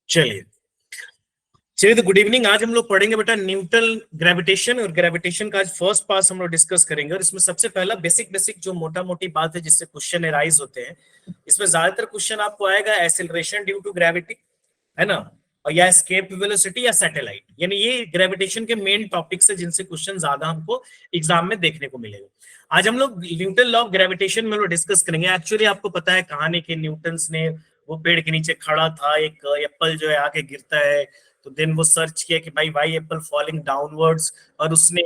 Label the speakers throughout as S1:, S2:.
S1: चलिए चलिए तो गुड इवनिंग। आज हम लोग पढ़ेंगे बेटा न्यूटन ग्रेविटेशन, और ग्रेविटेशन का आज फर्स्ट पार्ट हम लोग डिस्कस करेंगे। और इसमें सबसे पहला बेसिक जो मोटा मोटी बात है जिससे क्वेश्चन एराइज होते हैं, इसमें ज्यादातर क्वेश्चन आपको आएगा एसेलरेशन ड्यू टू ग्रेविटी, है ना, और या एस्केप वेलोसिटी या सैटेलाइट। यानी ये ग्रेविटेशन के मेन टॉपिक्स है जिनसे क्वेश्चन ज्यादा हमको एग्जाम में देखने को मिलेगा। आज हम लोग न्यूटन लॉ ऑफ ग्रेविटेशन में लोग डिस्कस करेंगे। एक्चुअली आपको पता है कहानी के न्यूटन ने वो पेड़ के नीचे खड़ा था, एक एप्पल जो है आके गिरता है, तो देन वो सर्च किया कि भाई वाई एप्पल फॉलिंग डाउनवर्ड्स, और उसने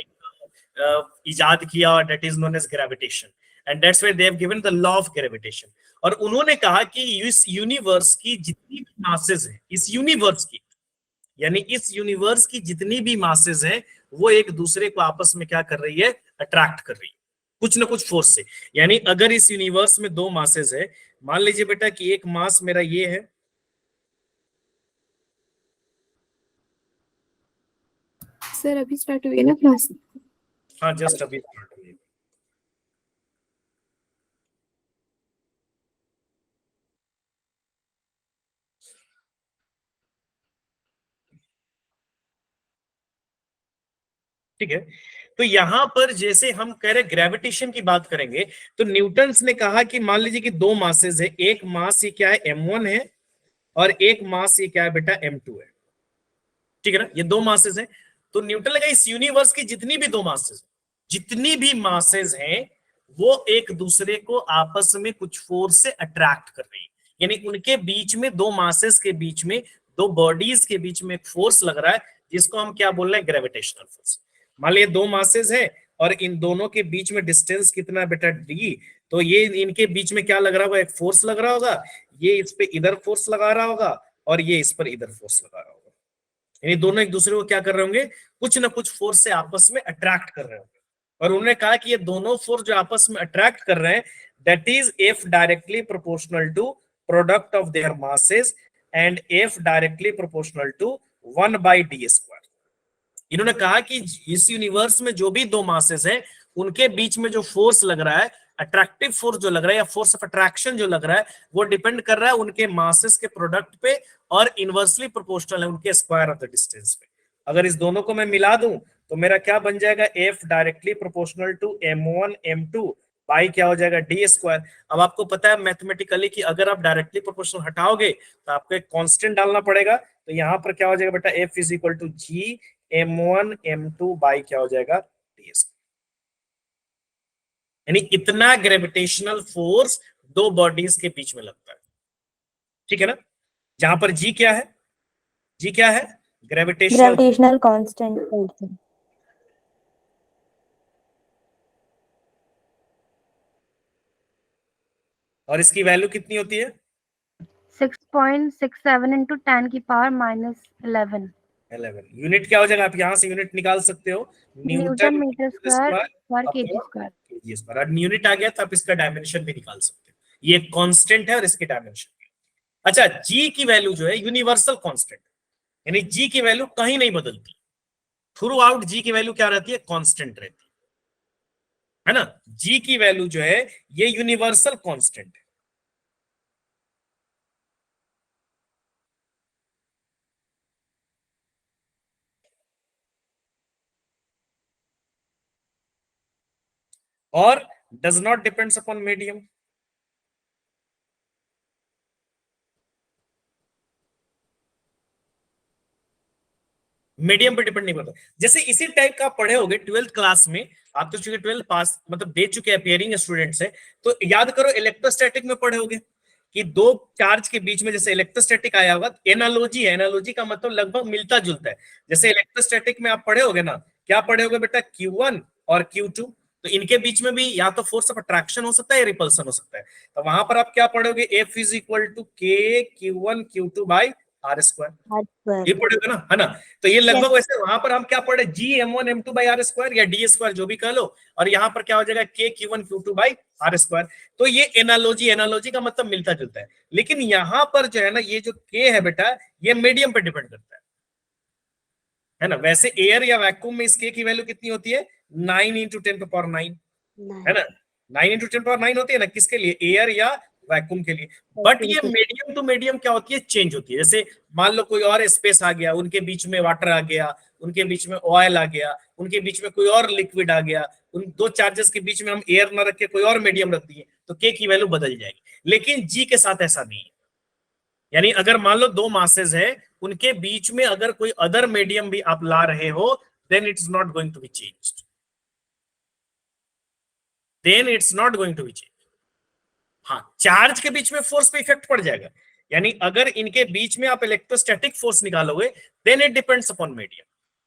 S1: इजाद किया that is known as gravitation, and that's why they have given the law of gravitation. और उन्होंने कहा कि इस यूनिवर्स की जितनी भी मासेस है, इस यूनिवर्स की, यानी इस यूनिवर्स की जितनी भी मासेस है, वो एक दूसरे को आपस में क्या कर रही है, अट्रैक्ट कर रही है कुछ ना कुछ फोर्स से। यानी अगर इस यूनिवर्स में दो मासेस है, मान लीजिए बेटा कि एक मास मेरा ये है,
S2: सर अभी स्टार्ट हुई है ना क्लास?
S1: हाँ जस्ट अभी स्टार्ट हुई। ठीक है, तो यहां पर जैसे हम कह रहे ग्रेविटेशन की बात करेंगे, तो न्यूटन्स ने कहा कि मान लीजिए कि दो मासेस है, एक मास ये क्या है, m1 है, और एक मास ये क्या है बेटा, m2 है। ठीक है ना, ये दो मासेस हैं। तो न्यूटन लगा इस यूनिवर्स की जितनी भी मासेस हैं, वो एक दूसरे को आपस में कुछ फोर्स से अट्रैक्ट कर रही है। यानी उनके बीच में, दो मासेस के बीच में, दो बॉडीज के बीच में एक फोर्स लग रहा है, जिसको हम क्या बोल रहे हैं, ग्रेविटेशनल फोर्स। मान लीजिए दो मासेस है और इन दोनों के बीच में डिस्टेंस कितना है बेटा, d। तो ये इनके बीच में क्या लग रहा होगा, एक फोर्स लग रहा होगा, ये इस पे इधर फोर्स लगा रहा होगा और ये इस पर इधर फोर्स लगा रहा होगा। यानी दोनों एक दूसरे को क्या कर रहे होंगे, कुछ ना कुछ फोर्स से आपस में अट्रैक्ट कर रहे होंगे। और उन्होंने कहा कि ये दोनों फोर्स जो आपस में अट्रैक्ट कर रहे हैं, that is F directly proportional to product of their masses and F directly proportional to 1/d²। इन्होंने कहा कि इस यूनिवर्स में जो भी दो मासेस हैं, उनके बीच में जो फोर्स लग रहा है, अट्रैक्टिव फोर्स जो लग रहा है या फोर्स ऑफ अट्रैक्शन जो लग रहा है, वो डिपेंड कर रहा है उनके मासेस के प्रोडक्ट पे, और इनवर्सली प्रोपोर्शनल है उनके स्क्वायर ऑफ द डिस्टेंस पे। अगर इस दोनों को मैं मिला दूं तो मेरा क्या बन जाएगा, F directly proportional to m1 m2 by क्या हो जाएगा, d²। अब आपको पता है मैथमेटिकली कि अगर आप डायरेक्टली प्रोपोर्शनल हटाओगे तो आपको एक कांस्टेंट डालना पड़ेगा। तो यहां पर क्या हो जाएगा बेटा, F is equal to G m1 m2 by क्या हो जाएगा, ds। यानी इतना ग्रेविटेशनल फोर्स दो बॉडीज के बीच में लगता है। ठीक है ना, जहां पर जी क्या है, जी क्या है,
S3: ग्रेविटेशनल कांस्टेंट।
S1: और इसकी वैल्यू कितनी होती है,
S3: 6.67 into 10 की पावर -11।
S1: 11। यूनिट क्या हो जाएगा, आप यहां से यूनिट निकाल सकते हो,
S3: न्यूटन मीटर स्क्वायर पर केजी स्क्वायर।
S1: KG square. और यूनिट आ गया तो आप इसका डायमेंशन भी निकाल सकते हो। ये कांस्टेंट है और इसके डायमेंशन भी। अच्छा, जी की वैल्यू जो है यूनिवर्सल कांस्टेंट, यानी जी की वैल्यू कहीं नहीं बदलती, थ्रू आउट जी की वैल्यू क्या रहती है, कांस्टेंट रहती है ना। जी की वैल्यू जो है ये यूनिवर्सल कांस्टेंट है। और does not depends upon medium. Medium पे डिपेंड नहीं करता। जैसे इसी टाइप का आप पढ़े होगे 12th क्लास में, आप तो चूंकि 12th पास मतलब दे चुके अपियरिंग स्टूडेंट्स है, तो याद करो इलेक्ट्रोस्टैटिक में पढ़े होगे कि दो चार्ज के बीच में जैसे इलेक्ट्रोस्टैटिक आया होगा, एनालॉजी है, एनालॉजी का मतलब लगभग मिलता जुलता है। जैसे इलेक्ट्रोस्टैटिक में आप पढ़े होगे ना, क्या पढ़े होगे बेटा, Q1 और Q2, तो इनके बीच में भी या तो फोर्स ऑफ अट्रैक्शन हो सकता है या रिपल्सन हो सकता है। तो वहां पर आप क्या पढ़ोगे, F is equal to K Q1 Q2 by r²। ये पढ़ोगे ना, है ना। तो ये लगभग वैसे वहां पर हम क्या पढ़े, जी m1 m2 बाई r² या d² जो भी कह लो, और यहाँ पर क्या हो जाएगा, k q1 q2 by r²। तो ये एनालॉजी का मतलब मिलता जुलता है। लेकिन यहाँ पर जो है ना, ये जो k है बेटा, ये मीडियम पे डिपेंड करता है ना। वैसे एयर या वैक्यूम में इस k की वैल्यू कितनी होती है, 9 × 10⁹ है ना, 9 × 10⁹ होती है ना, किसके लिए, एयर या वैक्यूम के लिए। बट ये मीडियम टू मीडियम क्या होती है, चेंज होती है। जैसे मान लो कोई और स्पेस आ गया, उनके बीच में वाटर आ गया, उनके बीच में ऑयल आ गया, उनके बीच में कोई और लिक्विड आ गया, उन दो चार्जेस के बीच में हम एयर ना रख के कोई और मीडियम रख दिए तो के की वैल्यू बदल जाएगी। लेकिन जी के साथ ऐसा नहीं है। यानी अगर मान लो दो मासेस है, उनके बीच में अगर कोई अदर मीडियम भी आप ला रहे हो, then it's not going to be changed, then it's not going to be change. हाँ, चार्ज के बीच में फोर्स पे इफेक्ट पड़ जाएगा। यानी अगर इनके बीच में आप इलेक्ट्रोस्टैटिक फोर्स निकालोगे, then it depends upon medium.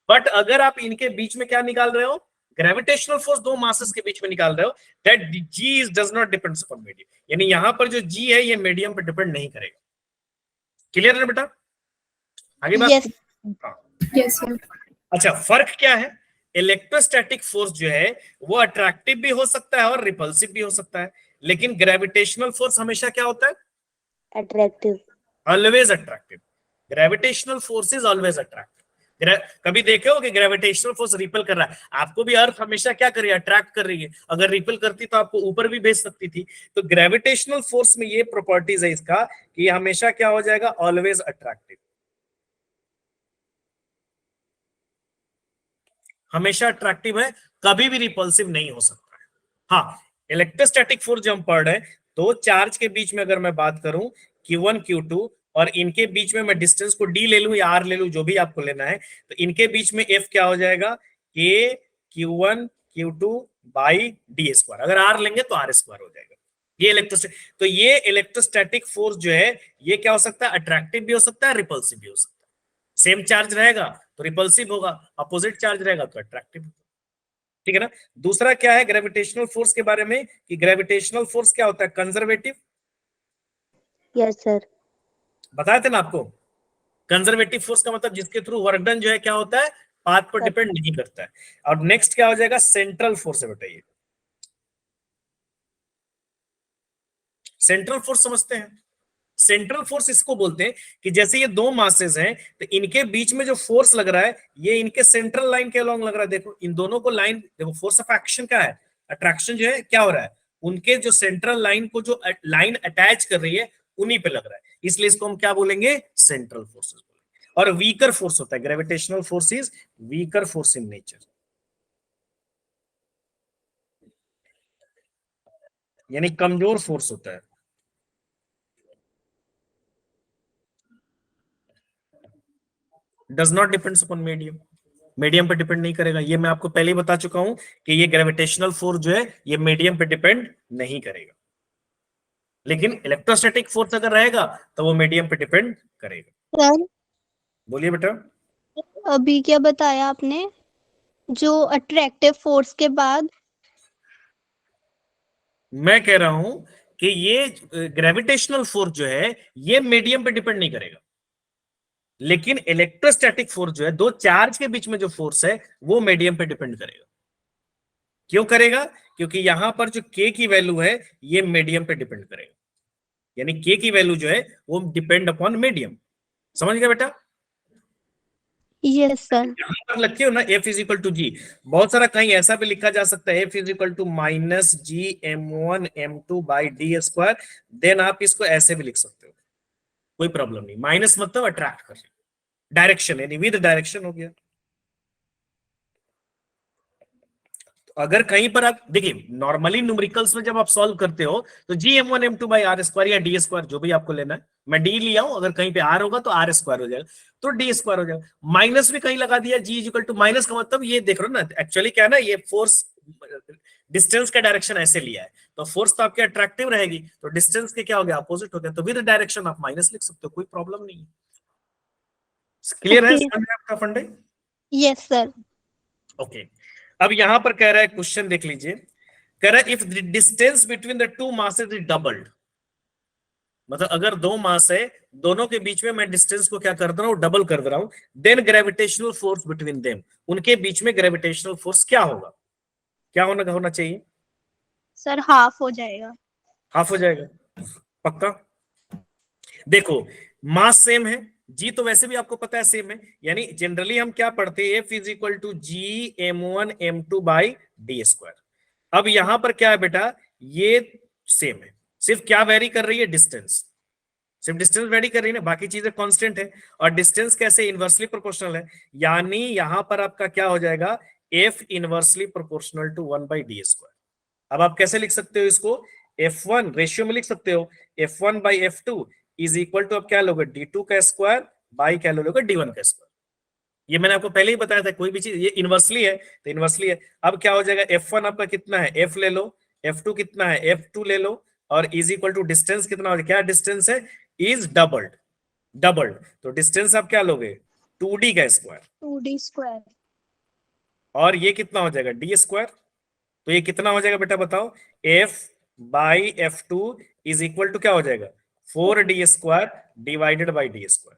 S1: But अगर आप इनके बीच में क्या निकाल रहे हो, ग्रेविटेशनल फोर्स दो मासेस के बीच में निकाल रहे हो, that G does not depends upon medium. यानी यहां पर जो जी है ये मीडियम पर डिपेंड नहीं करेगा। क्लियर है बेटा? आगे बात।
S3: Yes.
S2: Yes, sir.
S1: अच्छा, फर्क क्या है? इलेक्ट्रोस्टैटिक फोर्स जो है वो अट्रैक्टिव भी हो सकता है और रिपल्सिव भी हो सकता है, लेकिन ग्रेविटेशनल फोर्स हमेशा क्या होता है?
S3: Attractive.
S1: Always attractive. Gravitational force is always attractive. कभी देखे हो कि ग्रेविटेशनल फोर्स रिपल कर रहा है? आपको भी अर्थ हमेशा क्या कर रही है, अट्रैक्ट कर रही है। अगर रिपल करती तो आपको ऊपर भी भेज सकती थी। तो ग्रेविटेशनल फोर्स में ये प्रॉपर्टीज है इसका कि हमेशा क्या हो जाएगा, ऑलवेज अट्रैक्टिव, हमेशा अट्रैक्टिव है, कभी भी रिपल्सिव नहीं हो सकता है। हाँ, इलेक्ट्रोस्टैटिक फोर्स जो हम पढ़ रहे हैं, दो चार्ज के बीच में अगर मैं बात करूं Q1 Q2 और इनके बीच में मैं डिस्टेंस को d ले लूं या r ले लूं, जो भी आपको लेना है, तो इनके बीच में F क्या हो जाएगा, K Q1 Q2 by D square. अगर r लेंगे तो r स्क्वायर हो जाएगा। ये इलेक्ट्रोस्टैटिक, तो ये इलेक्ट्रोस्टैटिक फोर्स जो है ये क्या हो सकता है, अट्रैक्टिव भी हो सकता है, रिपल्सिव भी हो सकता है। सेम चार्ज रहेगा तो रिपल्सिव होगा, अपोजिट चार्ज रहेगा तो अट्रैक्टिव। ठीक है ना? दूसरा क्या है ग्रेविटेशनल फोर्स के बारे में, कि ग्रेविटेशनल फोर्स क्या होता है, कंजर्वेटिव।
S3: Yes, sir.
S1: बताए थे ना आपको, कंजर्वेटिव फोर्स का मतलब जिसके थ्रू वर्क डन जो है क्या होता है, पाथ पर डिपेंड नहीं करता है। और नेक्स्ट क्या हो जाएगा, सेंट्रल फोर्स है। बताइए, सेंट्रल फोर्स समझते हैं? सेंट्रल फोर्स इसको बोलते हैं कि जैसे ये दो मासेस हैं, तो इनके बीच में जो फोर्स लग रहा है ये इनके सेंट्रल लाइन के अलोंग लग रहा है। देखो इन दोनों को लाइन, देखो फोर्स ऑफ एक्शन क्या है, अट्रैक्शन जो है क्या हो रहा है, उनके जो सेंट्रल लाइन को जो लाइन अटैच कर रही है उन्हीं पे लग रहा है, इसलिए इसको हम क्या बोलेंगे, सेंट्रल फोर्सेस बोलेंगे। और वीकर फोर्स होता है, gravitational force is weaker force in nature, यानी कमजोर फोर्स होता है। Does not depends upon medium, medium पे डिपेंड नहीं करेगा। ये मैं आपको पहले ही बता चुका हूं कि ये ग्रेविटेशनल फोर्स जो है ये मीडियम पे डिपेंड नहीं करेगा, लेकिन इलेक्ट्रोस्टैटिक फोर्स अगर रहेगा तो वो मीडियम पे डिपेंड करेगा।
S3: सर,
S1: बोलिए बेटा।
S3: अभी क्या बताया आपने, जो अट्रैक्टिव फोर्स के बाद?
S1: मैं कह रहा हूं कि ये ग्रेविटेशनल फोर्स जो है ये मीडियम पे डिपेंड नहीं करेगा, लेकिन इलेक्ट्रोस्टैटिक फोर्स जो है दो चार्ज के बीच में जो फोर्स है वो मीडियम पे डिपेंड करेगा। क्यों करेगा? क्योंकि यहां पर जो के की वैल्यू है ये मीडियम पे डिपेंड करेगा, यानी के की वैल्यू जो है वो डिपेंड अपॉन मीडियम। समझ गया बेटा?
S3: Yes sir.
S1: यहां पर लिखे हो ना F इज इक्वल टू जी, बहुत सारा कहीं ऐसा भी लिखा जा सकता है F is equal to minus G M1 M2 by D square, then आप इसको ऐसे भी लिख सकते हो, कोई प्रॉब्लम नहीं। माइनस मतलब अट्रैक्ट कर, डायरेक्शन यानी विद डायरेक्शन हो गया। तो अगर कहीं पर आप देखिए, नॉर्मली न्यूमेरिकल्स में जब आप सॉल्व करते हो तो G M1 M2 by R square या डी स्क्वायर जो भी आपको लेना है, मैं डी लिया हूं, अगर कहीं पे आर होगा तो आर स्क्वायर हो जाएगा, तो डी स्क्वायर हो जाएगा। माइनस भी कहीं लगा दिया, जी इक्वल टू माइनस का मतलब ये देख रहे हो ना, एक्चुअली क्या है ना, ये फोर्स डिस्टेंस का डायरेक्शन ऐसे लिया है, तो फोर्स तो आपके अट्रैक्टिव रहेगी, तो डिस्टेंस के क्या हो गया, अपोजिट हो गया, तो विद डायरेक्शन आप माइनस लिख सकते हो, कोई प्रॉब्लम नहीं है। क्लियर है आपका फंडे?
S3: Yes sir.
S1: ओके, अब यहां पर कह रहा है, क्वेश्चन देख लीजिए, कह रहा है if the distance between the two masses is doubled, मतलब अगर दो मास है दोनों के बीच में मैं डिस्टेंस को क्या कर दे रहा हूं, डबल कर दे रहा हूं, then gravitational force between them, उनके बीच में ग्रेविटेशनल फोर्स क्या होगा, क्या होना चाहिए
S3: सर हाफ हो जाएगा।
S1: हाफ हो जाएगा, पक्का? देखो मास सेम है, जी तो वैसे भी आपको पता है सेम है, यानी जनरली हम क्या पढ़ते हैं, F is equal to G M1 M2 by D square. अब यहां पर क्या है बेटा, ये सेम है, सिर्फ क्या वेरी कर रही है, डिस्टेंस, सिर्फ डिस्टेंस वेरी कर रही है ना, बाकी चीजें कांस्टेंट है। और डिस्टेंस कैसे, इनवर्सली प्रोपोर्शनल है, यानी यहां पर आपका क्या हो जाएगा, F inversely proportional to 1/d²। अब आप कैसे लिख सकते हो इसको, F1 रेशियो में लिख सकते हो, F1/F2 इज इक्वल टू, अब क्या लोगे, D2 का स्क्वायर बाई क्या लोगे, D1 का स्क्वायर। ये मैंने आपको पहले ही बताया था, कोई भी चीज ये इनवर्सली है तो इनवर्सली है। अब क्या हो जाएगा, F1 आपका कितना है, F ले लो, F2 कितना है, F2 ले लो, और इज इक्वल टू डिस्टेंस कितना हो जाएगा, क्या डिस्टेंस है, इज डबल्ड, डबल्ड, तो डिस्टेंस आप क्या लोगे, 2D का स्क्वायर,
S3: 2D²।
S1: और ये कितना हो जाएगा, D²। तो ये कितना हो जाएगा बेटा बताओ, F/F2 इज इक्वल टू क्या हो जाएगा, 4D² डिवाइडेड बाई D²।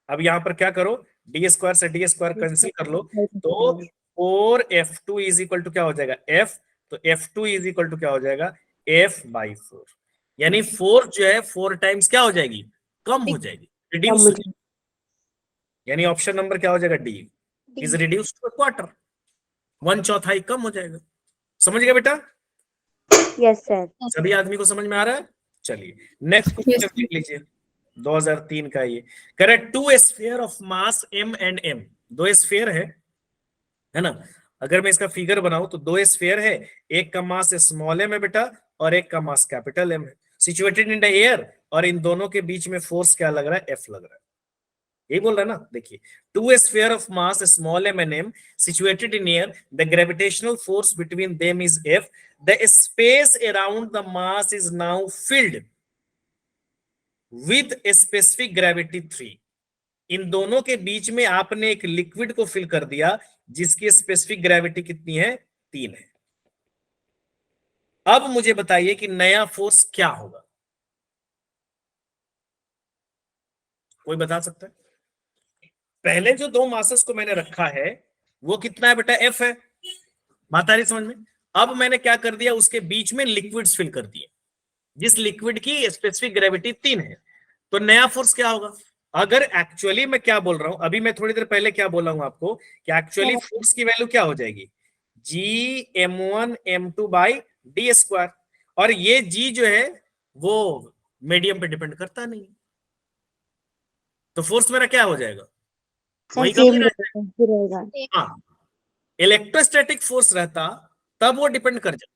S1: अब यहां पर क्या करो, D² से D² कैंसिल कर लो, तो 4F2 इज इक्वल टू क्या हो जाएगा, F, तो F2 इज इक्वल टू क्या हो जाएगा, F/4, यानी 4 जो है 4 टाइम्स क्या हो जाएगी, कम हो जाएगी, रिड्यूस हो जाएगी, यानी ऑप्शन नंबर क्या हो जाएगा, D is reduce to quarter, 1/4 कम हो जाएगा। समझ गया बेटा,
S4: यस सर।
S1: सभी आदमी को समझ में आ रहा है। चलिए नेक्स्ट क्वेश्चन लिख लीजिए, 2003 का ये correct, 2 sphere of mass m and m, 2 sphere है ना। अगर मैं इसका फिगर बनाऊं तो 2 स्फीयर है, एक का मास स्मॉल m है बेटा, और एक का मास कैपिटल M है, सिचुएटेड इन द एयर, और इन दोनों के बीच में फोर्स क्या लग रहा है, F लग रहा है, यही बोल रहा है ना। देखिए, 2 sphere of mass small m and m situated in air, the gravitational force between them is F, the space around the mass is now filled with a specific gravity 3। इन दोनों के बीच में आपने एक लिक्विड को फिल कर दिया जिसकी स्पेसिफिक ग्रेविटी कितनी है, 3 है। अब मुझे बताइए कि नया फोर्स क्या होगा, कोई बता सकता है। पहले जो 2 मासेस को मैंने रखा है वो कितना है बेटा, F है, बात आ रही समझ में। अब मैंने क्या कर दिया, उसके बीच में लिक्विड्स फिल कर दिए, जिस लिक्विड की स्पेसिफिक ग्रेविटी 3 है, तो नया फोर्स क्या होगा। अगर एक्चुअली मैं क्या बोल रहा हूं, अभी मैं थोड़ी देर पहले क्या बोला हूं आपको, कि एक्चुअली फोर्स की वैल्यू क्या हो जाएगी, Gm1m2/d², और ये G जो है वो मीडियम पे डिपेंड करता नहीं, तो फोर्स मेरा क्या हो जाएगा, वही का वही
S4: रहेगा।
S1: हाँ, इलेक्ट्रोस्टैटिक फोर्स रहता तब वो डिपेंड कर जाए,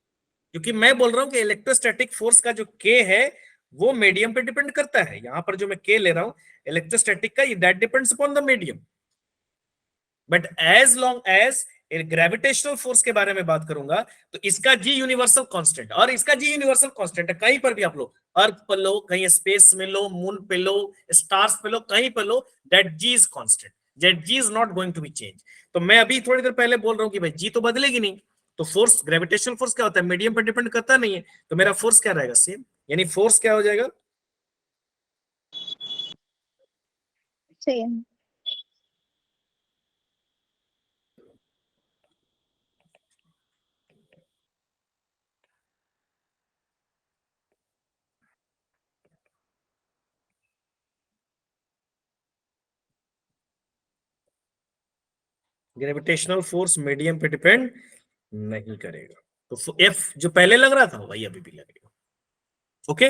S1: क्योंकि मैं बोल रहा हूं कि इलेक्ट्रोस्टैटिक फोर्स का जो के है वो मीडियम पे डिपेंड करता है। यहां पर जो मैं के ले रहा हूं इलेक्ट्रोस्टैटिक का, that depends upon the medium, but as long as gravitational force के बारे में बात करूंगा तो इसका जी यूनिवर्सल कांस्टेंट, और इसका जी यूनिवर्सल कांस्टेंट है, कहीं पर भी आप लो, अर्थ पर लो, कहीं स्पेस में लो, मून पे लो, स्टार्स पे लो, कहीं पर लो, that G is constant, that G is not going to be change. तो मैं अभी थोड़ी देर पहले बोल रहा हूं कि भाई जी तो बदलेगी नहीं, तो फोर्स, ग्रेविटेशनल फोर्स क्या होता है, मीडियम पर डिपेंड करता नहीं है, तो मेरा फोर्स क्या रहेगा, सेम, यानी फोर्स क्या हो जाएगा,
S3: सेम।
S1: ग्रेविटेशनल फोर्स मीडियम पे डिपेंड नहीं करेगा, तो एफ जो पहले लग रहा था वही अभी भी लगेगा। ओके,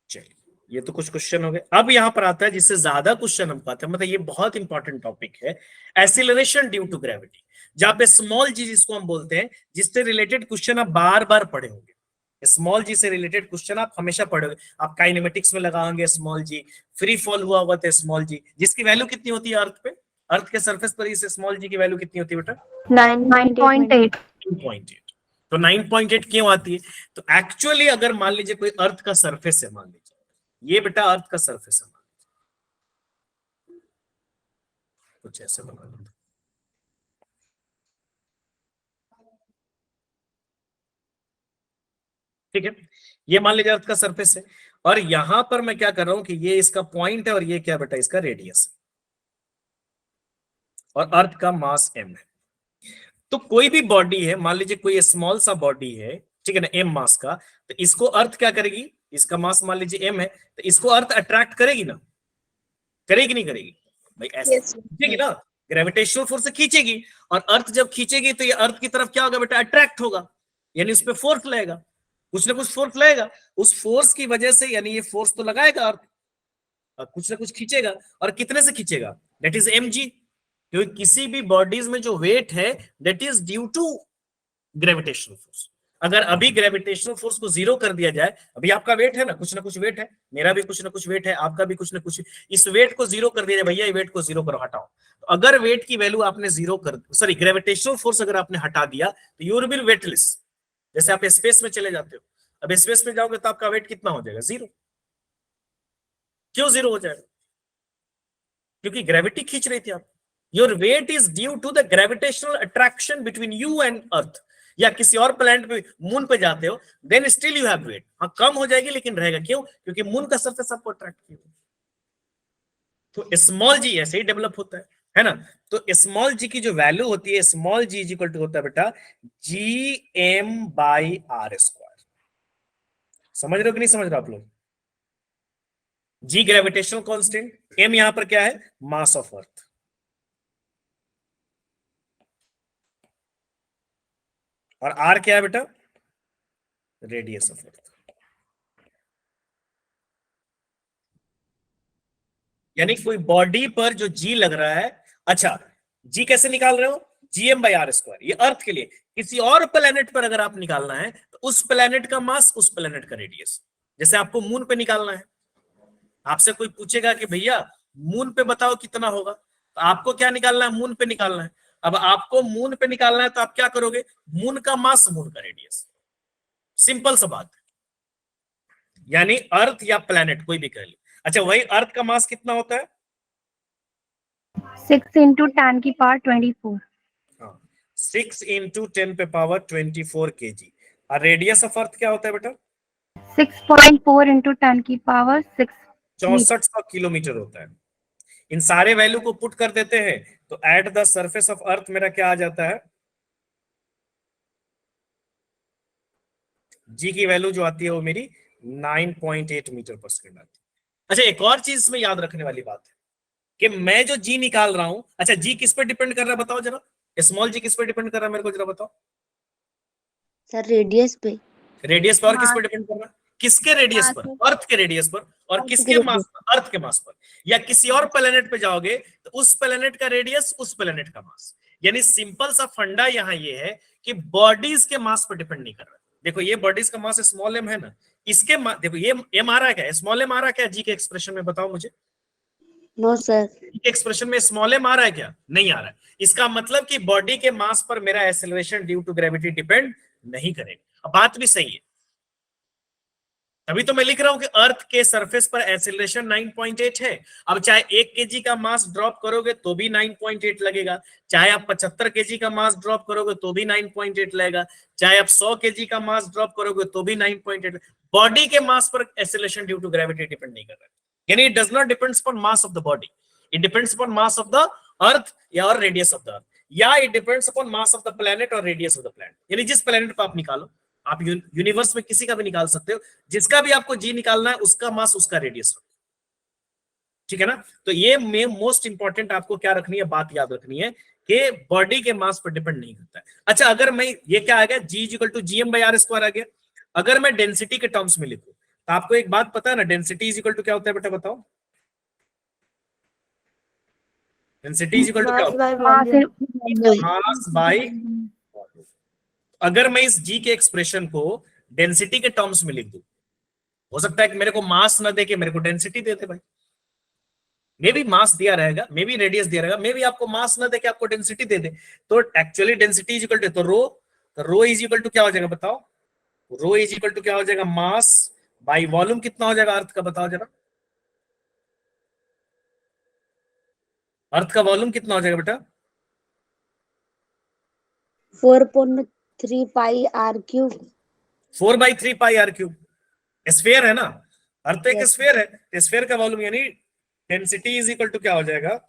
S1: चलिए ये तो कुछ क्वेश्चन हो गए। अब यहां पर आता है जिससे ज्यादा क्वेश्चन हम पाते हैं, मतलब ये बहुत इंपॉर्टेंट टॉपिक है, एसिलरेशन ड्यू टू ग्रेविटी, जहां पे स्मॉल जी जिसको हम बोलते हैं, जिससे रिलेटेड क्वेश्चन आप बार बार पढ़े होंगे, स्मॉल जी से रिलेटेड क्वेश्चन आप हमेशा पढ़ोगे, आप काइनेमेटिक्स में लगाओगे स्मॉल जी, फ्री फॉल हुआ हुआ था स्मॉल जी, जिसकी वैल्यू कितनी होती है अर्थ पे, अर्थ के सरफेस पर इस स्मॉल जी की वैल्यू कितनी होती है बेटा,
S4: 9.8।
S1: 2.8। तो 9.8 क्यों आती है, तो एक्चुअली अगर मान लीजिए कोई अर्थ का सरफेस है, मान लीजिए ये बेटा अर्थ का सरफेस है, मान लीजिए कुछ ऐसे बना लीजिए, ठीक है, ये मान लीजिए अर्थ का सरफेस है, और यहां पर मैं क्या कर रहा हूं कि ये इसका पॉइंट है और ये क्या बेटा इसका रेडियस है, और अर्थ का मास m है। तो कोई भी बॉडी है, मान लीजिए कोई स्मॉल सा बॉडी है, ठीक है ना, m मास का, तो इसको अर्थ क्या करेगी, इसका मास मान लीजिए m है, तो इसको अर्थ अट्रैक्ट करेगी ना, करेगी नहीं करेगी भाई, ऐसे खींचेगी ना, ग्रेविटेशनल फोर्स से खींचेगी, और अर्थ जब खींचेगी तो ये अर्थ की तरफ क्या होगा बेटा, अट्रैक्ट होगा, यानी उस पर फोर्स लगेगा। कुछ ना कुछ फोर्स लगेगा, उस फोर्स की वजह से, यानी ये फोर्स तो लगाएगा अर्थ, कुछ ना कुछ खींचेगा, और कितने से खींचेगा, दैट इज mg। क्योंकि किसी भी बॉडीज में जो वेट है that is due to gravitational force. अगर अभी ग्रेविटेशनल फोर्स को जीरो कर दिया जाए, अभी आपका वेट है ना कुछ वेट है, मेरा भी कुछ ना कुछ वेट है, आपका भी कुछ ना कुछ, इस वेट को जीरो कर दिया जाए, भैया ये वेट को जीरो करो, हटाओ। तो अगर वेट की वैल्यू आपने जीरो कर, सॉरी ग्रेविटेशनल फोर्स अगर आपने हटा दिया तो यू विल बी वेटलेस। जैसे आप स्पेस में चले जाते हो, अब स्पेस में जाओगे तो आपका वेट कितना हो जाएगा, जीरो। क्यों जीरो हो जाएगा, क्योंकि ग्रेविटी खींच रही थी आप। Your weight is due to the gravitational attraction between you and earth. या किसी और प्लैनेट पे, मून पे जाते हो, then still you have weight, हाँ कम हो जाएगी लेकिन रहेगा। क्यों, क्योंकि मून का सरफेस आपको अट्रैक्ट किया। तो स्मॉल जी ऐसे ही डेवलप होता है ना। तो स्मॉल जी की जो वैल्यू होती है, small G is equal to होता है बेटा G M by R square. समझ रहे हो कि नहीं समझ रहे हो आप लोग? जी ग्रेविटेशनल कांस्टेंट, एम यहां पर क्या है, मास ऑफ अर्थ, और आर क्या है बेटा, रेडियस ऑफ अर्थ। यानी कोई बॉडी पर जो जी लग रहा है, अच्छा जी कैसे निकाल रहे हो, जीएम बाई आर स्क्वायर, ये अर्थ के लिए। किसी और प्लेनेट पर अगर आप निकालना है तो उस प्लेनेट का मास, उस प्लेनेट का रेडियस। जैसे आपको मून पे निकालना है, आपसे कोई पूछेगा कि भैया मून पे बताओ कितना होगा, तो आपको क्या निकालना है, मून पे निकालना है। अब आपको मून पे निकालना है तो आप क्या करोगे, मून का मास, मून का रेडियस, सिंपल सा बात। यानी अर्थ या प्लेनेट कोई भी कह लो। अच्छा वही अर्थ का मास कितना होता है,
S4: 6 into 10 की पावर 24।
S1: 6 इंटू 10 पे पावर 24 kg। और रेडियस ऑफ अर्थ क्या होता है बेटा,
S4: 6.4 into 10 की पावर 6।
S1: 6400 किलोमीटर होता है। इन सारे वैल्यू को पुट कर देते हैं तो एट द सरफेस ऑफ अर्थ मेरा क्या आ जाता है, जी की वैल्यू जो आती है वो मेरी 9.8 मीटर पर सेकेंड आती है। अच्छा एक और चीज इसमें याद रखने वाली बात है कि मैं जो जी निकाल रहा हूं, अच्छा जी किस पे डिपेंड कर रहा है बताओ जरा, स्मॉल जी किस पे डिपेंड कर रहा है मेरे को जरा बताओ।
S4: सर रेडियस पे।
S1: रेडियस पर, और किस पे डिपेंड कर रहा है, किसके रेडियस पर, अर्थ के रेडियस पर, और
S4: अर्थ के
S1: किसके मास पर, अर्थ के मास पर। या किसी और प्लेनेट पे जाओगे तो उस प्लेनेट का रेडियस, उस प्लेनेट का मास। यानी सिंपल सा फंडा यहाँ ये है कि बॉडीज के मास पर डिपेंड नहीं कर रहा है। देखो ये बॉडीज का मास स्मॉल एम है ना, इसके देखो ये एम आ रहा है क्या, स्मॉल एम आ रहा है क्या जी के एक्सप्रेशन में, बताओ मुझे।
S4: No sir.
S1: जी के एक्सप्रेशन में स्मॉल एम आ रहा है क्या, नहीं आ रहा है। इसका मतलब कि बॉडी के मास पर मेरा acceleration due to gravity depend नहीं करेगा। अब बात भी सही है, अभी तो मैं लिख रहा हूं कि अर्थ के सरफेस पर एक्सेलरेशन 9.8 है। अब चाहे 1 केजी का मास ड्रॉप करोगे तो भी 9.8 लगेगा, चाहे आप 75 केजी का मास ड्रॉप करोगे तो भी 9.8 लगेगा, चाहे आप 100 केजी का मास ड्रॉप करोगे तो भी 9.8। बॉडी के मास पर acceleration due to gravity depend नहीं कर रहा है। यानी it does not depends upon mass of the body, it depends upon mass of the earth या और रेडियस ऑफ द अर्थ, या it depends upon mass of the planet और radius of the planet. यानी जिस planet पर आप निकालो, आप यूनिवर्स में किसी का भी निकाल सकते हो, जिसका भी आपको जी निकालना है उसका मास, उसका रेडियस, ठीक है ना। तो ये में मोस्ट इंपॉर्टेंट आपको क्या रखनी है, बात याद रखनी है कि बॉडी के मास पर डिपेंड नहीं करता है। अच्छा अगर मैं ये क्या आ गया, G equal to G M by R square आ गया। अगर मैं डेंसिटी के टर्म्स में लिखूं तो आपको एक बात पता है ना, डेंसिटी इज इक्वल टू क्या होता है बेटा बताओ, डेंसिटी इज इक्वल टू क्या होता है, मास बाई। अगर मैं इस जी के एक्सप्रेशन को डेंसिटी के टर्म्स में लिख दूं, हो सकता है कि मेरे को मास न दे के मेरे को डेंसिटी दे दे भाई, मे भी मास दिया रहेगा, मे भी रेडियस दिया रहेगा, मे भी आपको मास न दे के आपको डेंसिटी दे दे। तो actually density is equal to, तो रो इज इक्वल टू क्या हो जाएगा बताओ, रो इज इक्वल टू क्या हो जाएगा, मास बाई वॉल्यूम कितना हो जाएगा अर्थ का, बताओ जरा, अर्थ का वॉल्यूम कितना हो जाएगा बेटा,
S4: 4.3 pi R cube.
S1: 4/3 pi R cube. Sphere है ना, अर्थ एक स्फीयर है, स्फीयर का वॉल्यूम यानी डेंसिटी इज इक्वल टू क्या हो जाएगा,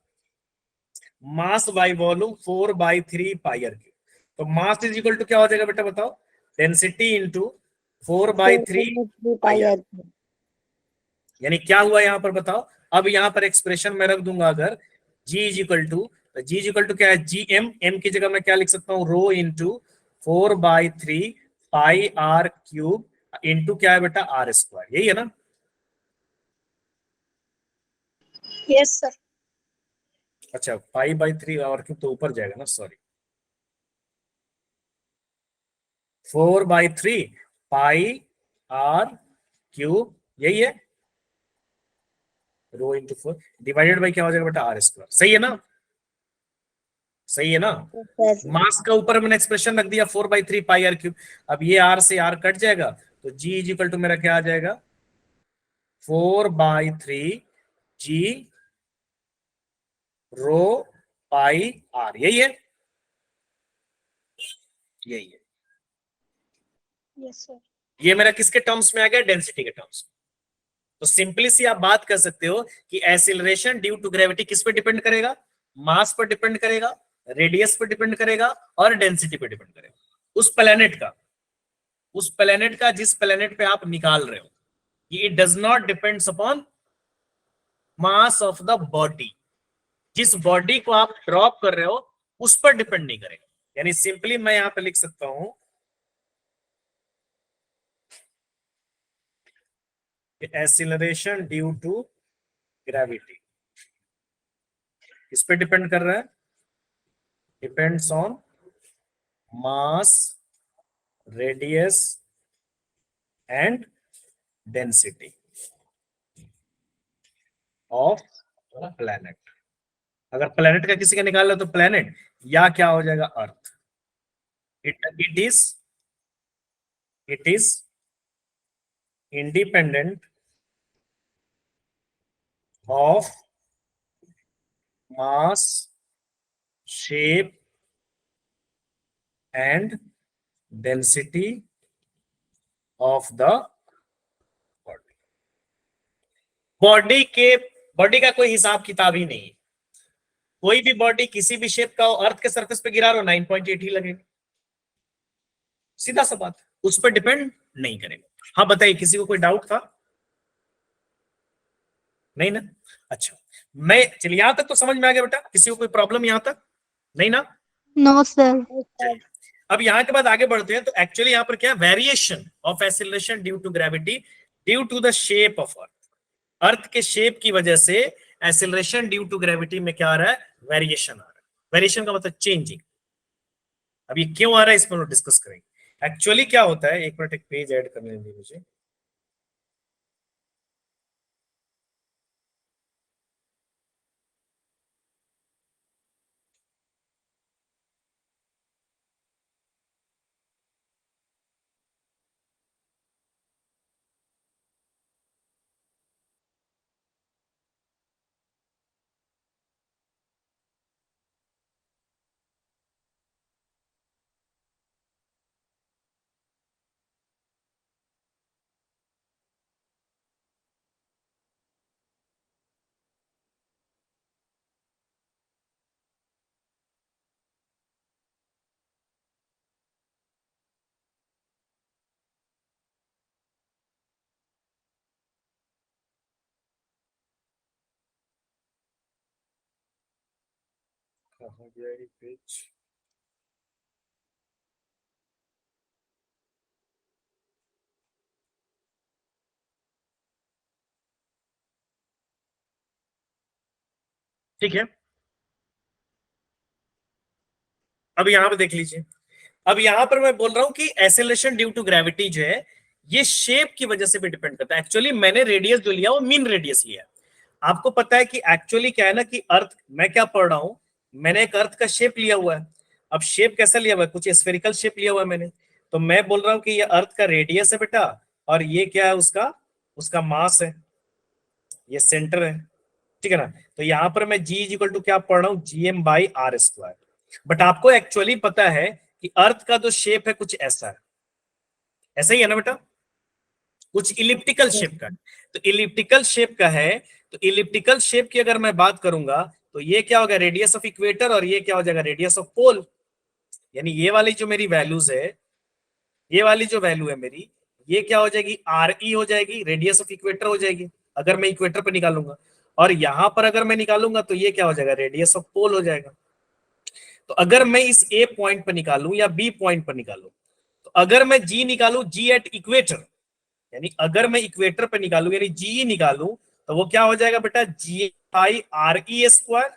S1: mass by volume 4/3 pi R cube. तो मास इज इक्वल टू क्या हो जाएगा बेटा बताओ, डेंसिटी इंटू 4/3 पाई आर। यानी क्या हुआ यहां पर बताओ। अब यहां पर एक्सप्रेशन में रख दूंगा अगर G is equal to, G is equal to क्या है, जी एम, एम की जगह मैं क्या लिख सकता हूँ, rho into 4/3 pi R cube into क्या है बेटा, आर स्क्वायर, यही है ना।
S3: Yes sir.
S1: अच्छा, पाई बाई 3 और क्यों, तो ऊपर जाएगा ना, सॉरी, 4/3 पाई आर क्यूब, यही है, रो इंटू 4 डिवाइडेड बाई क्या हो जाएगा बेटा, आर स्क्वायर, सही है ना, सही है ना। मास का ऊपर मैंने एक्सप्रेशन रख दिया 4/3 पाई आर क्यूब। अब ये आर से आर कट जाएगा, तो जी इज इक्वल टू मेरा क्या आ जाएगा, 4/3 जी रो पाई आर, यही है, यही है।
S3: Yes sir.
S1: ये मेरा किसके टर्म्स में आ गया, डेंसिटी के टर्म्स में। तो सिंपली सी आप बात कर सकते हो कि एसिलरेशन ड्यू टू ग्रेविटी किस पे डिपेंड करेगा, मास पर डिपेंड करेगा, रेडियस पर डिपेंड करेगा और डेंसिटी पर डिपेंड करेगा, उस प्लेनेट का, उस प्लेनेट का जिस प्लेनेट पे आप निकाल रहे हो। It does not depends upon mass of the body, जिस बॉडी को आप ड्रॉप कर रहे हो उस पर डिपेंड नहीं करेगा। यानी सिंपली मैं यहां पे लिख सकता हूं एक्सीलरेशन ड्यू टू ग्रेविटी किस पे डिपेंड कर रहा है, depends on mass, radius and density of planet. अगर प्लैनेट का किसी का निकाल लो तो प्लैनेट, या क्या हो जाएगा, earth. It is independent of mass, shape and density of the body. Body का कोई हिसाब किताब ही नहीं है। कोई भी बॉडी किसी भी शेप का हो, अर्थ के सरफेस पे गिरा रहो 9.8 ही लगेगा, सीधा सा बात, उस पर डिपेंड नहीं करेगा। हाँ बताइए, किसी को कोई डाउट था, नहीं ना। अच्छा, मैं चलिए यहां तक तो समझ में आ गया बेटा, किसी को कोई प्रॉब्लम यहां तक नहीं ना।
S3: No sir.
S1: अब यहां के बाद आगे बढ़ते हैं। तो एक्चुअली यहां पर क्या, variation of acceleration due to gravity due to the shape of earth. Earth के शेप की वजह से एक्सीलरेशन ड्यू टू ग्रेविटी में क्या आ रहा है, वेरिएशन आ रहा है। वेरिएशन का मतलब चेंजिंग। अब ये क्यों आ रहा है, इस पर डिस्कस करेंगे। एक्चुअली क्या होता है, एक मिनट, एक पेज ऐड करने दीजिए मुझे। कहाँ गया ये पेज, ठीक है। अब यहां पे देख लीजिए। अब यहां पर मैं बोल रहा हूं कि एक्सेलरेशन ड्यू टू ग्रेविटी जो है, ये शेप की वजह से भी डिपेंड करता है। एक्चुअली मैंने रेडियस जो लिया वो मीन रेडियस लिया। आपको पता है कि एक्चुअली क्या है ना, कि अर्थ, मैं क्या पढ़ रहा हूं, मैंने एक अर्थ का शेप लिया हुआ है। अब शेप कैसा लिया हुआ है, कुछ स्फेरिकल शेप लिया हुआ है मैंने। तो मैं बोल रहा हूं कि ये अर्थ का रेडियस है बेटा, और ये क्या है, उसका उसका मास है, ये सेंटर है, ठीक है ना। तो यहां पर मैं जी इज इक्वल टू क्या पढ़ रहा हूं, GM/R²। बट आपको एक्चुअली पता है कि अर्थ का जो शेप है कुछ ऐसा है, ऐसा ही है ना बेटा, कुछ इलिप्टिकल शेप का। तो इलिप्टिकल शेप का है, तो इलिप्टिकल शेप की अगर मैं बात करूंगा तो ये क्या होगा, रेडियस ऑफ इक्वेटर, और ये क्या हो जाएगा, रेडियस ऑफ पोल। यानी ये वाली जो मेरी वैल्यूज है, ये वाली जो वैल्यू है मेरी, ये क्या हो जाएगी, RE हो जाएगी, रेडियस ऑफ इक्वेटर हो जाएगी अगर मैं इक्वेटर पर निकालूंगा। और यहां पर अगर मैं निकालूंगा तो ये क्या हो जाएगा, रेडियस ऑफ पोल हो जाएगा। तो अगर मैं इस A पॉइंट पर निकालूं या B पॉइंट पर निकालूं, तो अगर मैं G निकालूं, G एट इक्वेटर, यानी अगर मैं इक्वेटर पे निकालू यानी जी निकालू तो वो क्या हो जाएगा बेटा, G I R E square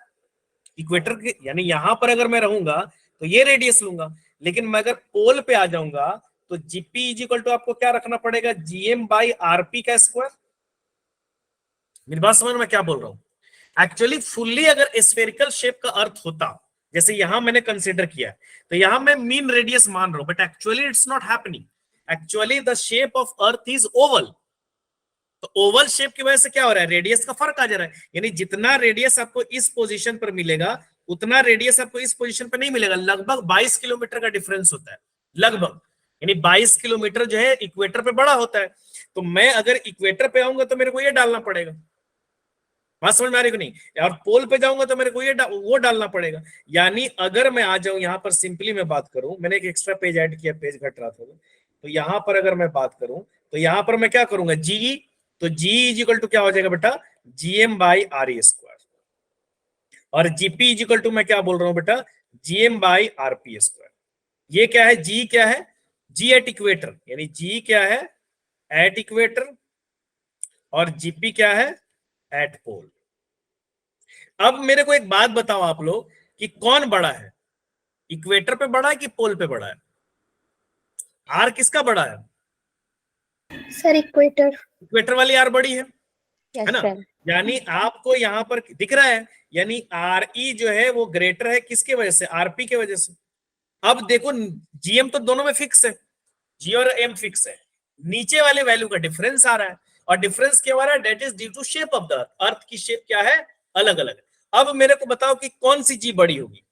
S1: equator के, यानी यहां पर अगर मैं रहूंगा तो ये रेडियस लूंगा, लेकिन मैं अगर पोल पे आ जाऊंगा तो जीपी इज इक्वल टू आपको क्या रखना पड़ेगा, जीएम बाई आरपी का स्क्वायर। मेरी बात समझ में क्या बोल रहा हूं। एक्चुअली फुल्ली अगर स्फेरिकल शेप का अर्थ होता, जैसे यहां मैंने कंसीडर किया तो यहां मैं मीन रेडियस मान रहा हूं, but actually it's not happening. Actually the shape of earth is Oval. तो ओवल शेप की वजह से क्या हो रहा है, रेडियस का फर्क आ जा रहा है, यानी जितना रेडियस आपको इस पोजीशन पर मिलेगा उतना रेडियस आपको इस पोजीशन पर नहीं मिलेगा। लगभग 22 किलोमीटर का डिफरेंस होता है, लगभग, यानी 22 किलोमीटर जो है इक्वेटर पे बड़ा होता है। तो मैं अगर इक्वेटर पे आऊंगा तो मेरे को ये डालना पड़ेगा, बात समझ में आ रही को नहीं, और पोल पे जाऊंगा तो मेरे को ये वो डालना पड़ेगा। यानी अगर मैं आ जाऊं यहां पर, सिंपली मैं बात करूं, मैंने एक एक्स्ट्रा पेज ऐड किया, पेज घट रहा था, तो यहां पर अगर मैं बात करूं तो यहां पर मैं क्या करूंगा, जी, तो जी इज इक्वल टू क्या हो जाएगा बेटा, GM by are E square, और जीपी इज इक्वल टू मैं क्या बोल रहा हूं बेटा, जीएम बाई आरपी स्क्वायर। ये क्या है, जी क्या है, जी एट इक्वेटर, यानी जी क्या है एट इक्वेटर, और जीपी क्या है एट पोल। अब मेरे को एक बात बताओ आप लोग कि कौन बड़ा है, इक्वेटर पे बड़ा है कि पोल पे बड़ा है, आर किसका बड़ा है,
S3: सर इक्वेटर।
S1: इक्वेटर वाली आर बड़ी है
S3: यस
S1: ना।
S3: सर।
S1: यानी आपको यहां पर दिख रहा है, यानी आर ई जो है वो ग्रेटर है किसके वजह से, आरपी के वजह से। अब देखो जीएम तो दोनों में फिक्स है, जी और एम फिक्स है, नीचे वाले वैल्यू का डिफरेंस आ रहा है, और डिफरेंस क्या हो रहा है, that is due to shape of the earth. Earth की शेप क्या है, अलग अलग। अब मेरे को बताओ कि कौन सी जी बड़ी होगी,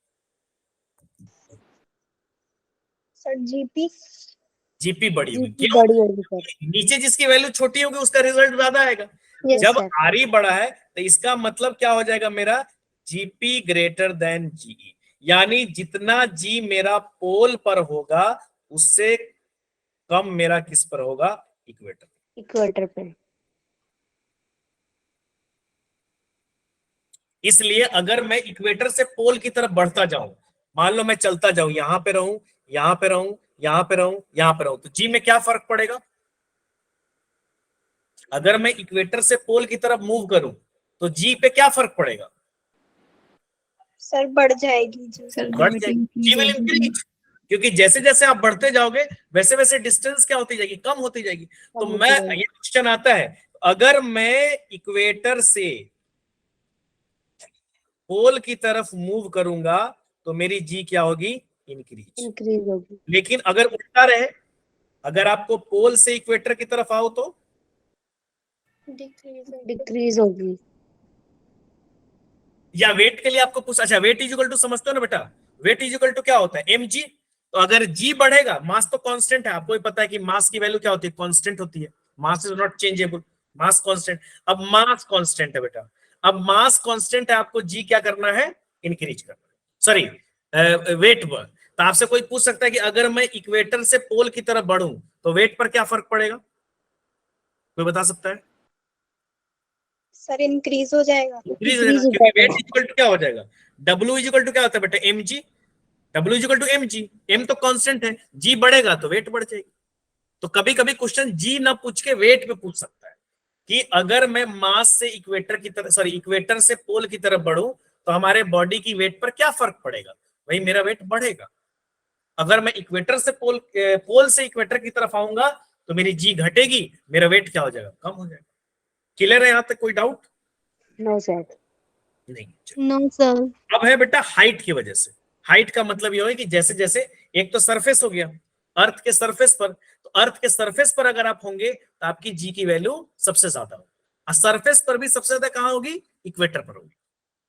S3: सर जीपी।
S1: जीपी बड़ी होगी,
S3: जीपी
S1: क्यों,
S3: बड़ी होगी सर।
S1: नीचे जिसकी वैल्यू छोटी होगी उसका रिजल्ट ज्यादा आएगा।
S3: यस
S1: जब
S3: सर।
S1: आर ई बड़ा है तो इसका मतलब क्या हो जाएगा मेरा, जीपी ग्रेटर देन जीई, यानी जितना जी मेरा पोल पर होगा उससे कम मेरा किस पर होगा, इक्वेटर।
S3: इक्वेटर पे।
S1: इसलिए अगर मैं इक्वेटर से पोल की तरफ बढ़ता जाऊं, मान लो मैं चलता जाऊं, यहां पे रहूं, यहां पे रहूं, यहां पे रहूं, यहां पे रहूं, तो जी में क्या फर्क पड़ेगा। अगर मैं इक्वेटर से पोल की तरफ मूव करूं तो जी पे क्या फर्क पड़ेगा,
S3: सर बढ़ जाएगी जी।
S2: सर
S1: बढ़
S2: ग्रेविटी
S1: जाएगी, जी
S2: इंक्रीज
S1: विल
S2: होगी।
S1: इंक्रीज, क्योंकि जैसे जैसे आप बढ़ते जाओगे वैसे वैसे डिस्टेंस क्या होती जाएगी, कम होती जाएगी। तो
S3: कम होती
S1: मैं,
S3: जाएगी।
S1: ये क्वेश्चन आता है, अगर मैं इक्वेटर से पोल की तरफ मूव करूंगा तो मेरी जी क्या होगी, इंक्रीज।
S3: इंक्रीज होगी।
S1: लेकिन अगर उल्टा रहे, अगर आपको पोल से इक्वेटर की तरफ आओ तो
S3: डिक्रीज होगी।
S1: या वेट के लिए आपको पूछ, अच्छा वेट इज इक्वल टू समझते हो ना बेटा, वेट इज इक्वल टू क्या होता है, एम जी। तो अगर जी बढ़ेगा, मास तो कांस्टेंट है, आपको ही पता है कि मास की वैल्यू क्या होती है, कांस्टेंट होती है, मास is not changeable, mass constant. अब मास कांस्टेंट है बेटा, अब मास कांस्टेंट है, आपको जी क्या करना है, इंक्रीज करना है, सॉरी वेट पर। तो आपसे कोई पूछ सकता है कि अगर मैं इक्वेटर से पोल की तरफ बढ़ूं तो वेट पर क्या फर्क पड़ेगा, कोई बता सकता है।
S3: सर इंक्रीज हो जाएगा।
S1: इंक्रीज हो जाएगा, क्योंकि वेट इक्वल टू क्या हो जाएगा, डब्ल्यू इज इक्वल टू क्या होता है बेटा, M G. W is equal to M G, M तो कांस्टेंट है, जी बढ़ेगा तो वेट बढ़ जाएगी। तो कभी कभी क्वेश्चन जी ना पूछ के वेट पे पूछ सकता है कि अगर मैं मास से इक्वेटर की तरफ, सॉरी इक्वेटर से पोल की तरफ बढ़ूं तो हमारे बॉडी की वेट पर क्या फर्क पड़ेगा, वही मेरा वेट बढ़ेगा। अगर मैं इक्वेटर से पोल से इक्वेटर की तरफ आऊंगा तो मेरी जी घटेगी, मेरा वेट क्या हो जाएगा, कम हो जाएगा। क्लियर है यहां तक, कोई डाउट
S3: नो सर।
S1: नहीं।
S3: No sir.
S1: अब है बेटा हाइट की वजह से, हाइट का मतलब ये है कि जैसे जैसे, एक तो सरफेस हो गया अर्थ के सरफेस पर, तो अर्थ के सरफेस पर अगर आप होंगे तो आपकी जी की वैल्यू सबसे ज्यादा होगी, और सरफेस पर भी सबसे ज्यादा कहां होगी, इक्वेटर पर होगी,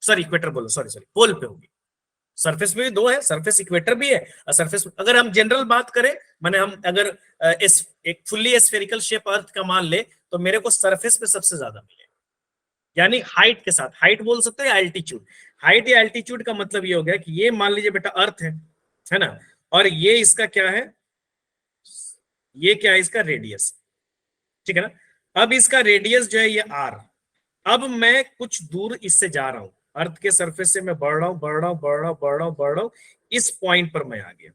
S1: सॉरी इक्वेटर बोलो, सॉरी सॉरी पोल पे होगी। सरफेस में भी दो है, सरफेस इक्वेटर भी है और सरफेस, अगर हम जनरल बात करें, माने हम अगर एक फुल्ली स्फेरिकल शेप अर्थ का मान ले तो मेरे को सरफेस पे सबसे ज्यादा मिलेगा, यानी हाइट के साथ, हाइट बोल सकते हैं एल्टीट्यूड। हाइट या एल्टीट्यूड का मतलब ये हो गया कि ये मान लीजिए बेटा अर्थ है ना, और ये इसका क्या है, ये क्या है इसका रेडियस, ठीक है ना। अब इसका रेडियस जो है ये आर, अब मैं कुछ दूर इससे जा रहा हूं, अर्थ के सरफेस से मैं बढ़ रहा हूं, बढ़ रहा हूं, बढ़ रहा हूं, बढ़ रहा हूं, बढ़ रहा हूं, इस पॉइंट पर मैं आ गया,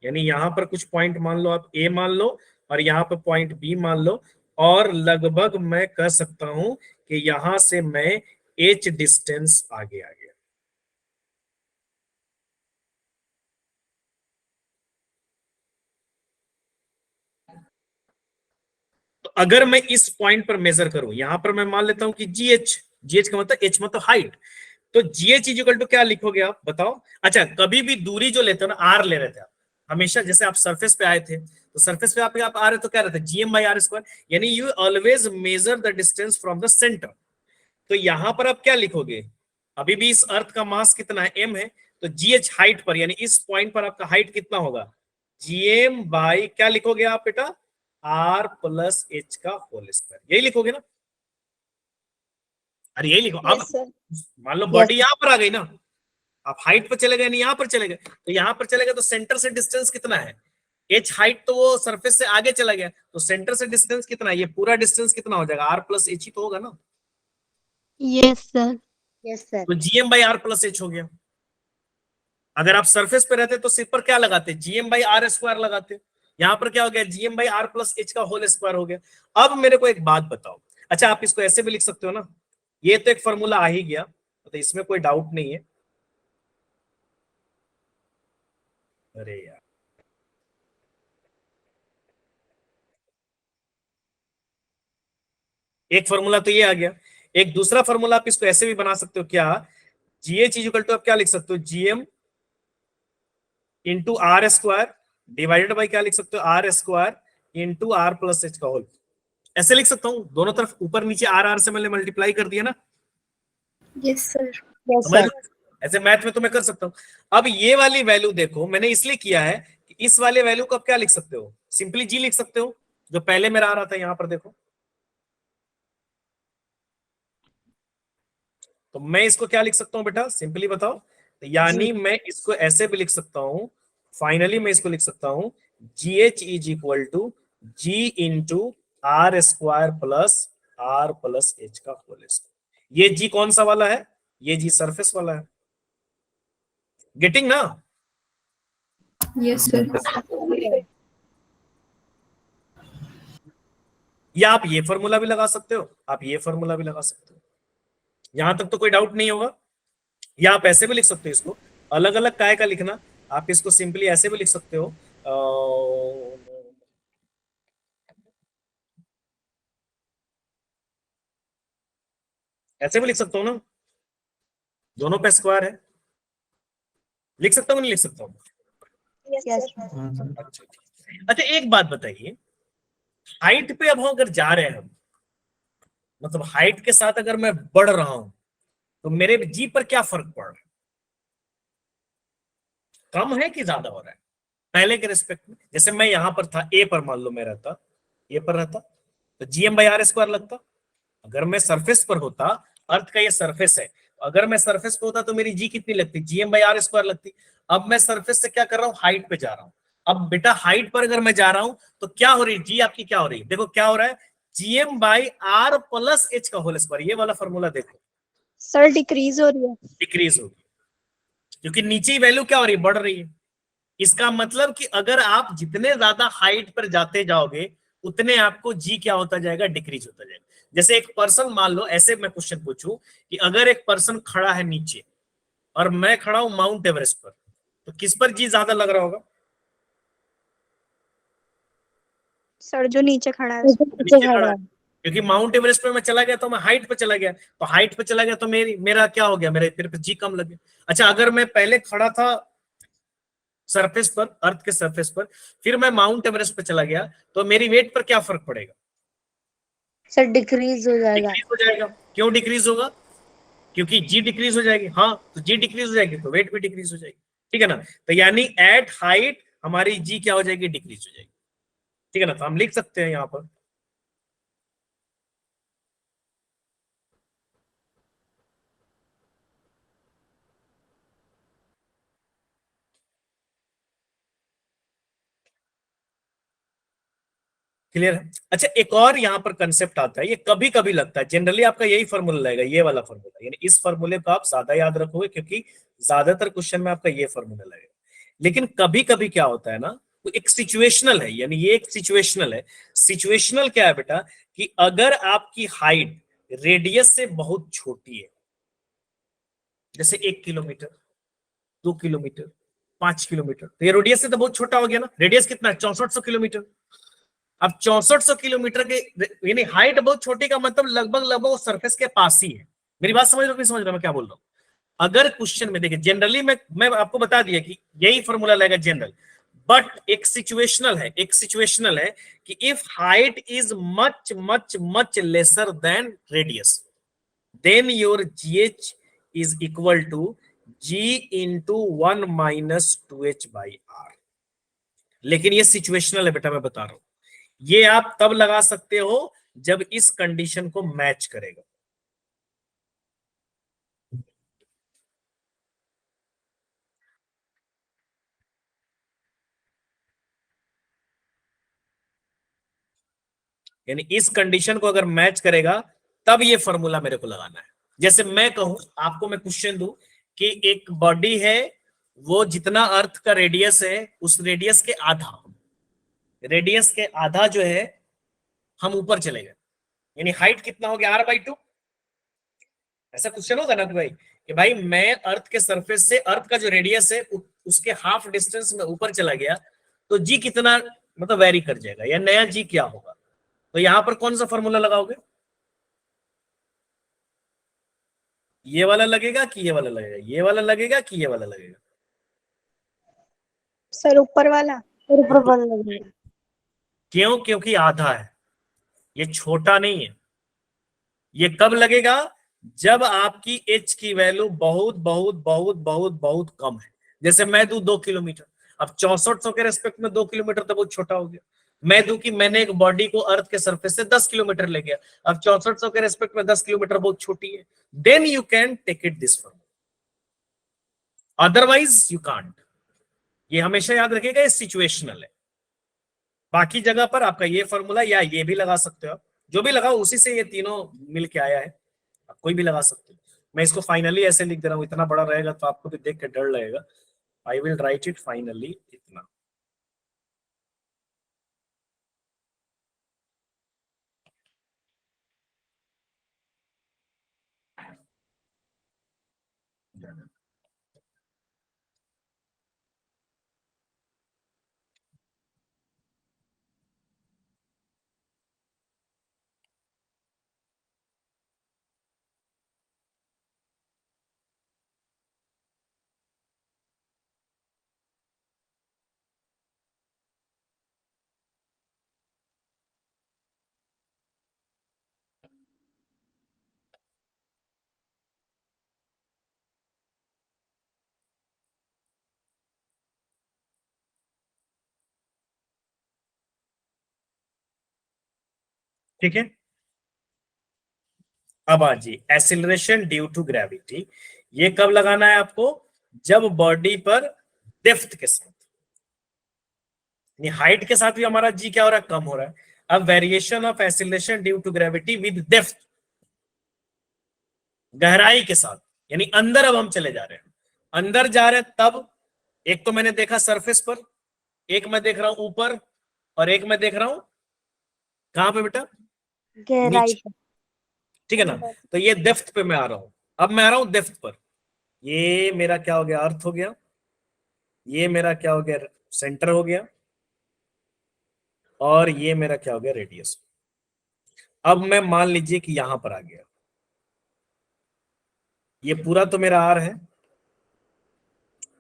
S1: यानी यहां पर कुछ पॉइंट मान लो आप ए मान लो, और यहाँ पे पॉइंट बी मान लो, और लगभग मैं कह सकता हूं कि यहां से मैं h डिस्टेंस आगे आ गया। तो अगर मैं इस पॉइंट पर मेजर करूं, यहां पर मैं मान लेता हूं कि जीएच का मतलब एच मतलब हाइट, तो जीएच इक्वल टू क्या लिखोगे आप बताओ। अच्छा, कभी भी दूरी जो लेते हो ना, आर ले रहे थे आप हमेशा, जैसे आप सरफेस पे आए थे तो सरफेस पे आप आ रहे तो क्या रहता है, जीएम बाई आर स्क्वायर, यानी you always measure the distance from the centre. तो यहां पर आप क्या लिखोगे, अभी भी इस अर्थ का मास कितना है, एम है, तो जीएच हाइट पर, यानी इस पॉइंट पर आपका हाइट कितना होगा, जीएम बाई क्या लिखोगे आप बेटा, आर प्लस एच का होल स्क्वायर, यही लिखोगे ना। अरे यही लिखो अब।
S3: Yes sir.
S1: मान लो बॉडी यहां पर आ गई ना, आप हाइट पर चले गए नहीं यहां पर चले गए, तो यहां पर चले गए तो सेंटर से डिस्टेंस कितना है, एच हाइट, तो वो सरफेस से आगे चला गया, तो सेंटर से डिस्टेंस कितना है, ये पूरा डिस्टेंस कितना हो जाएगा, आर प्लस एच ही तो होगा ना।
S3: Yes sir. Yes sir.
S1: तो GM by R plus H हो गया। अगर आप सरफेस पे रहते तो सिर पर क्या लगाते, जीएम बाई आर स्क्वायर लगाते, यहां पर क्या हो गया, GM by R plus H का होल स्क्वायर हो गया। अब मेरे को एक बात बताओ, अच्छा आप इसको ऐसे भी लिख सकते हो ना, ये तो एक फॉर्मूला आ ही गया, तो इसमें कोई डाउट नहीं है। अरे यार, एक फॉर्मूला तो ये आ गया, एक दूसरा फॉर्मूला आप इसको ऐसे भी बना सकते हो क्या, जीएच इक्वल टू आप क्या लिख सकते हो, GM into R square divided by क्या लिख सकते हो, R square into R plus H का होल, ऐसे लिख सकता हूं, दोनों तरफ ऊपर नीचे आर आर से मैंने मल्टीप्लाई कर दिया ना।
S2: Yes, sir.
S3: यस
S1: समझ
S3: सर।
S1: लो? ऐसे मैथ में तो मैं कर सकता हूं। अब ये वाली वैल्यू देखो, मैंने इसलिए किया है कि इस वाले वैल्यू को आप क्या लिख सकते हो, सिंपली जी लिख सकते हो, जो पहले मेरा आ रहा था यहां पर देखो, तो मैं इसको क्या लिख सकता हूं बेटा, सिंपली बताओ, तो यानी मैं इसको ऐसे भी लिख सकता हूं, फाइनली मैं इसको लिख सकता हूं, G H is equal to G into R square plus H का होल स्क्वायर। ये जी कौन सा वाला है, ये जी सरफेस वाला है, गेटिंग ना।
S2: Yes, sir.
S1: या आप ये फॉर्मूला भी लगा सकते हो, आप ये फॉर्मूला भी लगा सकते हो, यहां तक तो कोई डाउट नहीं होगा। या आप ऐसे भी लिख सकते हो, इसको अलग अलग काय का लिखना, आप इसको सिंपली ऐसे भी लिख सकते हो, ऐसे भी लिख सकता हूं ना, दोनों पे स्क्वायर है, लिख सकता हूं नहीं लिख सकता हूं।
S3: यस।
S1: अच्छा अच्छा, एक बात बताइए, हाइट पे अब हम अगर जा रहे हैं हम, मतलब हाइट के साथ अगर मैं बढ़ रहा हूं, तो मेरे जी पर क्या फर्क पड़ रहा है, कम है कि ज्यादा हो रहा है पहले के रिस्पेक्ट में। जैसे मैं यहां पर था, ए पर मान लो मैं रहता, ए पर रहता, तो जीएम बाई आर स्क्वायर लगता। अगर मैं सरफेस पर होता, अर्थ का ये सरफेस है, अगर मैं सरफेस पे होता तो मेरी जी कितनी लगती, जीएम बाई आर स्क्वायर लगती। अब मैं सरफेस से क्या कर रहा हूँ, हाइट पे जा रहा हूँ। अब बेटा हाइट पर अगर मैं जा रहा हूं तो क्या हो रही है, जी आपकी क्या हो रही है, देखो क्या हो रहा है, GM by R plus H का होल स्क्वायर, ये वाला फॉर्मूला देखो,
S3: सर डिक्रीज हो रही है।
S1: डिक्रीज होगी, क्योंकि नीचे वैल्यू क्या हो रही है, बढ़ रही है। इसका मतलब कि अगर आप जितने ज्यादा हाइट पर जाते जाओगे, उतने आपको जी क्या होता जाएगा, डिक्रीज होता जाएगा। जैसे एक पर्सन, मान लो ऐसे मैं क्वेश्चन पूछूं कि अगर एक पर्सन खड़ा है नीचे और मैं खड़ा हूं माउंट एवरेस्ट पर, तो किस पर जी ज्यादा लग रहा होगा,
S3: सर जो नीचे खड़ा है।
S1: नीचे खड़ा है, क्योंकि माउंट एवरेस्ट पे मैं चला गया तो मैं हाइट पे चला गया, तो हाइट पे चला गया तो मेरा क्या हो गया, मेरे पे जी कम लग गया। अच्छा, अगर मैं पहले खड़ा था सरफेस पर, अर्थ के सरफेस पर, फिर मैं माउंट एवरेस्ट पे चला गया, तो मेरी वेट पर क्या फर्क पड़ेगा,
S3: सर डिक्रीज हो जाएगा।
S1: डिक्रीज हो जाएगा। क्यों डिक्रीज होगा, क्योंकि जी डिक्रीज हो जाएगी, हाँ तो जी डिक्रीज हो जाएगी तो वेट भी डिक्रीज हो जाएगी, ठीक है ना। तो यानी एट हाइट हमारी जी क्या हो जाएगी, डिक्रीज हो जाएगी, ठीक है ना। तो हम लिख सकते हैं यहाँ पर, क्लियर है। अच्छा, एक और यहाँ पर कंसेप्ट आता है, ये कभी कभी लगता है, जनरली आपका यही फॉर्मूला लगेगा, ये वाला फॉर्मूला, यानी इस फॉर्मूले को आप ज्यादा याद रखोगे, क्योंकि ज्यादातर क्वेश्चन में आपका ये फॉर्मूला लगेगा। लेकिन कभी कभी क्या होता है ना, तो एक सिचुएशनल है, यानी ये एक सिचुएशनल है। सिचुएशनल क्या है बेटा, कि अगर आपकी हाइट रेडियस से बहुत छोटी है, जैसे 1 किलोमीटर, 2 किलोमीटर, 5 किलोमीटर, तो ये रेडियस से तो बहुत छोटा हो गया ना। रेडियस कितना है, 6400 किलोमीटर। अब 6400 किलोमीटर के, यानी हाइट बहुत छोटी का मतलब लगभग लगभग सरफेस के पास ही है। मेरी बात समझ रहे हो नहीं समझ रहे हो मैं क्या बोल रहा हूँ? अगर क्वेश्चन में देखिए, जनरली मैं आपको बता दिया कि यही फॉर्मूला लगेगा जनरल, बट एक सिचुएशनल है, एक सिचुएशनल है कि if height is much much much lesser than radius, then your GH is equal to G into 1 minus 2H/R। लेकिन ये सिचुएशनल है बेटा, मैं बता रहा हूं। ये आप तब लगा सकते हो जब इस कंडीशन को मैच करेगा। यानी इस कंडीशन को अगर मैच करेगा तब ये फॉर्मूला मेरे को लगाना है। जैसे मैं कहूं आपको, मैं क्वेश्चन दूं कि एक बॉडी है, वो जितना अर्थ का रेडियस है उस रेडियस के आधा, रेडियस के आधा जो है हम ऊपर चले गए, यानी हाइट कितना हो गया, R/2। ऐसा क्वेश्चन होगा ना कि भाई मैं अर्थ के सरफेस से, अर्थ का जो रेडियस है उसके हाफ डिस्टेंस में ऊपर चला गया, तो जी कितना मतलब वेरी कर जाएगा, या नया जी क्या होगा। तो यहां पर कौन सा फॉर्मूला लगाओगे, ये वाला लगेगा कि ये वाला लगेगा, ये वाला लगेगा कि ये वाला लगेगा?
S2: सर ऊपर वाला।
S4: ऊपर वाला लगेगा।
S1: क्यों? क्योंकि आधा है, ये छोटा नहीं है। ये कब लगेगा, जब आपकी एच की वैल्यू बहुत बहुत बहुत बहुत बहुत कम है। जैसे मैं दूं 2 किलोमीटर, अब 6400 के रेस्पेक्ट में 2 किलोमीटर तो बहुत छोटा हो गया। मैं दूं कि मैंने एक बॉडी को अर्थ के सरफेस से 10 किलोमीटर ले गया, अब 6400 के रेस्पेक्ट में 10 किलोमीटर बहुत छोटी है, then you can take it this form, otherwise you can't. ये हमेशा याद रखिएगा, ये सिचुएशनल है। बाकी जगह पर आपका ये फॉर्मूला या ये भी लगा सकते हो, जो भी लगाओ उसी से ये तीनों मिलके आया है, आप कोई भी लगा सकते हो। मैं इसको फाइनली ऐसे लिख दे रहा हूं, इतना बड़ा रहेगा तो आपको भी देख के डर लगेगा। I will write it finally इतना। ठीक है, अब जी एक्सीलरेशन ड्यू टू ग्रेविटी, ये कब लगाना है आपको, जब बॉडी पर डेप्थ के साथ, हाइट के साथ भी हमारा जी क्या हो रहा है, कम हो रहा है। अब variation of acceleration due to gravity with depth, गहराई के साथ, यानी अंदर अब हम चले जा रहे हैं, अंदर जा रहे हैं तब, एक तो मैंने देखा सरफेस पर, एक मैं देख रहा हूं ऊपर, और एक मैं देख रहा हूं कहां पे बेटा,
S4: गहराई
S1: नीचे। ठीक है ना, तो ये डेप्थ पे मैं आ रहा हूं, अब मैं आ रहा हूं डेप्थ पर। ये मेरा क्या हो गया, अर्थ हो गया, ये मेरा क्या हो गया, सेंटर हो गया, और ये मेरा क्या हो गया, रेडियस। अब मैं मान लीजिए कि यहां पर आ गया, ये पूरा तो मेरा आर है,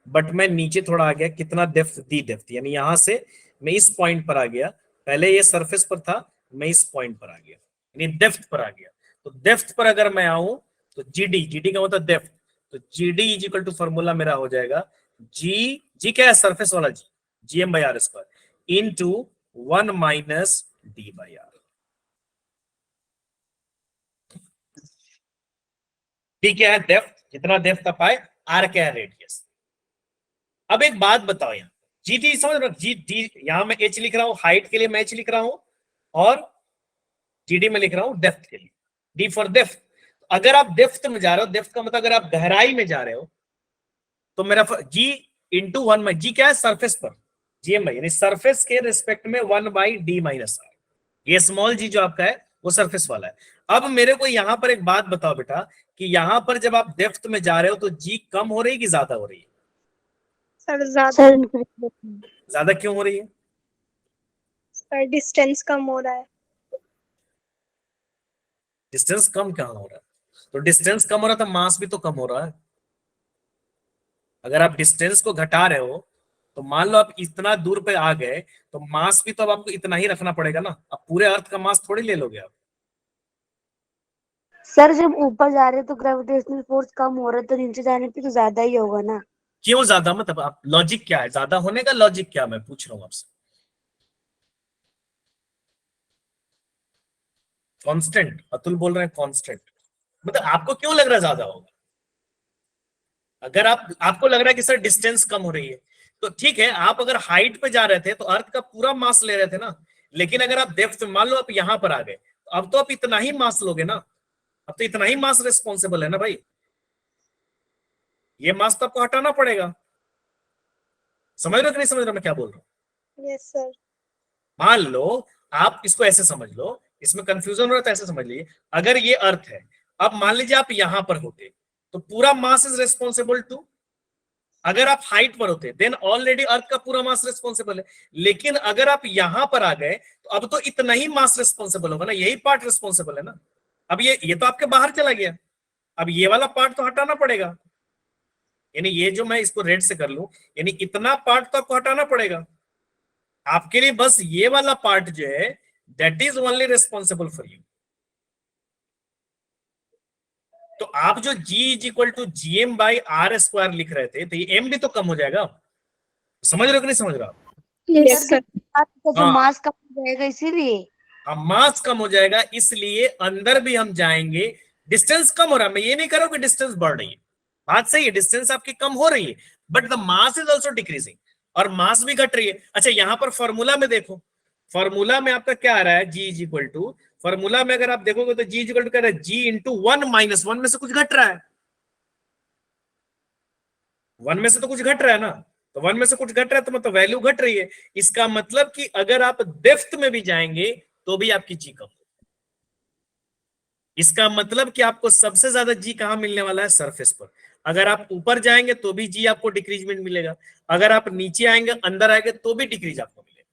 S1: बट मैं नीचे थोड़ा आ गया, कितना डेप्थ दी, डेप्थ यानी यहां से मैं इस पॉइंट पर आ गया, पहले ये सरफेस पर था, मैं इस पॉइंट पर आ गया, यानी डेप्थ पर आ गया। तो डेप्थ पर अगर मैं आऊं तो जीडी, जीडी का मतलब डेप्थ, तो gd is equal to formula मेरा हो जाएगा जी, जी क्या है, सरफेस वाला जी, GM/R² into 1 minus D/R। D क्या है, डेप्थ, जितना डेप्थ आप आए, आर क्या है, रेडियस। अब एक बात बताओ, यहाँ जी टी समझ रहे हो, जी डी, यहां मैं एच लिख रहा हूं, हाइट के लिए मैं एच लिख रहा हूं, और जीडी में लिख रहा हूं डेप्थ के लिए, डी फॉर डेप्थ। अगर आप डेप्थ में जा रहे हो, डेप्थ का मतलब अगर आप गहराई में जा रहे हो, तो मेरा जी इंटू 1 में, जी क्या है, सरफेस पर, जीएम बाई, यानी सरफेस के रिस्पेक्ट में 1/d-r। ये स्मॉल जी जो आपका है वो सरफेस वाला है। अब मेरे को यहां पर एक बात बताओ बेटा कि यहां पर जब आप डेप्थ में जा रहे हो तो जी कम हो रही है कि ज्यादा हो रही है?
S2: सर ज्यादा।
S1: ज्यादा क्यों हो रही है?
S2: सर डिस्टेंस कम हो रहा है।
S1: डिस्टेंस कम कहाँ हो रहा है? तो डिस्टेंस कम हो रहा था, मास भी तो कम हो रहा है। अगर आप डिस्टेंस को घटा रहे हो तो मान लो आप इतना दूर पे आ गए तो मास भी तो अब आपको इतना ही रखना पड़ेगा ना। अब पूरे अर्थ का मास थोड़ी ले लोगे आप।
S5: सर जब ऊपर जा रहे हैं तो ग्रेविटेशनल फोर्स कम हो रहा है, तो नीचे जाने पे तो ज्यादा ही होगा ना।
S1: क्यों ज्यादा? मतलब आप लॉजिक क्या है ज्यादा होने का? लॉजिक क्या मैं पूछ रहा हूँ आपसे। कांस्टेंट, अतुल बोल रहे हैं कांस्टेंट। मतलब आपको क्यों लग रहा है ज्यादा होगा? अगर आपको लग रहा है कि सर डिस्टेंस कम हो रही है तो ठीक है, आप अगर हाइट पे जा रहे थे तो अर्थ का पूरा मास ले रहे थे ना। लेकिन अगर आप डेप्थ में, मान लो आप यहां पर आ गए तो अब तो आप इतना ही मास लोगे ना। अब तो इतना ही मास रिस्पॉन्सिबल है ना भाई। ये मास तो आपको हटाना पड़ेगा। समझ रहे हो कि नहीं समझ रहे मैं क्या बोल रहा हूँ?
S2: Yes sir.
S1: मान लो आप इसको ऐसे समझ लो, इसमें कंफ्यूजन हो रहा है तो ऐसे समझ लीजिए। अगर ये अर्थ है, अब मान लीजिए आप यहां पर होते तो पूरा मास इज रिस्पॉन्सिबल टू। अगर आप हाइट पर होते देन ऑलरेडी अर्थ का पूरा मास रिस्पॉन्सिबल है। लेकिन अगर आप यहां पर आ गए तो अब तो इतना ही मास रिस्पॉन्सिबल होगा ना, यही पार्ट रिस्पॉन्सिबल है ना। अब ये तो आपके बाहर चला गया। अब ये वाला पार्ट तो हटाना पड़ेगा। यानी ये जो मैं इसको रेड से कर लूं, यानी इतना पार्ट तो आपको हटाना पड़ेगा। आपके लिए बस ये वाला पार्ट जो है that is only responsible for you. तो आप जो G is equal to GM/r² लिख रहे थे तो ये m भी तो कम हो जाएगा। समझ रहे हो कि नहीं समझ रहे हो आप?
S2: Yes sir.
S5: तो
S1: हाँ।
S5: मास कम हो जाएगा इसीलिए।
S1: अब मास कम हो जाएगा इसलिए अंदर भी हम जाएंगे। डिस्टेंस कम हो रहा है, मैं ये नहीं कर रहा हूं कि डिस्टेंस बढ़ रही है। बात सही है, डिस्टेंस आपकी कम हो रही है but the mass is also decreasing, और मास भी घट रही है। अच्छा यहां पर फॉर्मूला में देखो, फॉर्मूला में आपका क्या आ रहा है? G is equal to, formula में अगर आप देखोगे तो G इज इक्वल टू क्या रहा है? G इंटू 1 - 1 में से कुछ घट रहा है। 1 में से तो कुछ घट रहा है ना। तो 1 में से कुछ घट रहा है तो मतलब वैल्यू घट रही है। इसका मतलब कि अगर आप डेप्थ में भी जाएंगे तो भी आपकी जी कम। इसका मतलब कि आपको सबसे ज्यादा जी कहां मिलने वाला है? सरफेस पर। अगर आप ऊपर जाएंगे तो भी जी आपको डिक्रीजमेंट मिलेगा, अगर आप नीचे आएंगे अंदर आएंगे तो भी डिक्रीज आपको मिलेगा।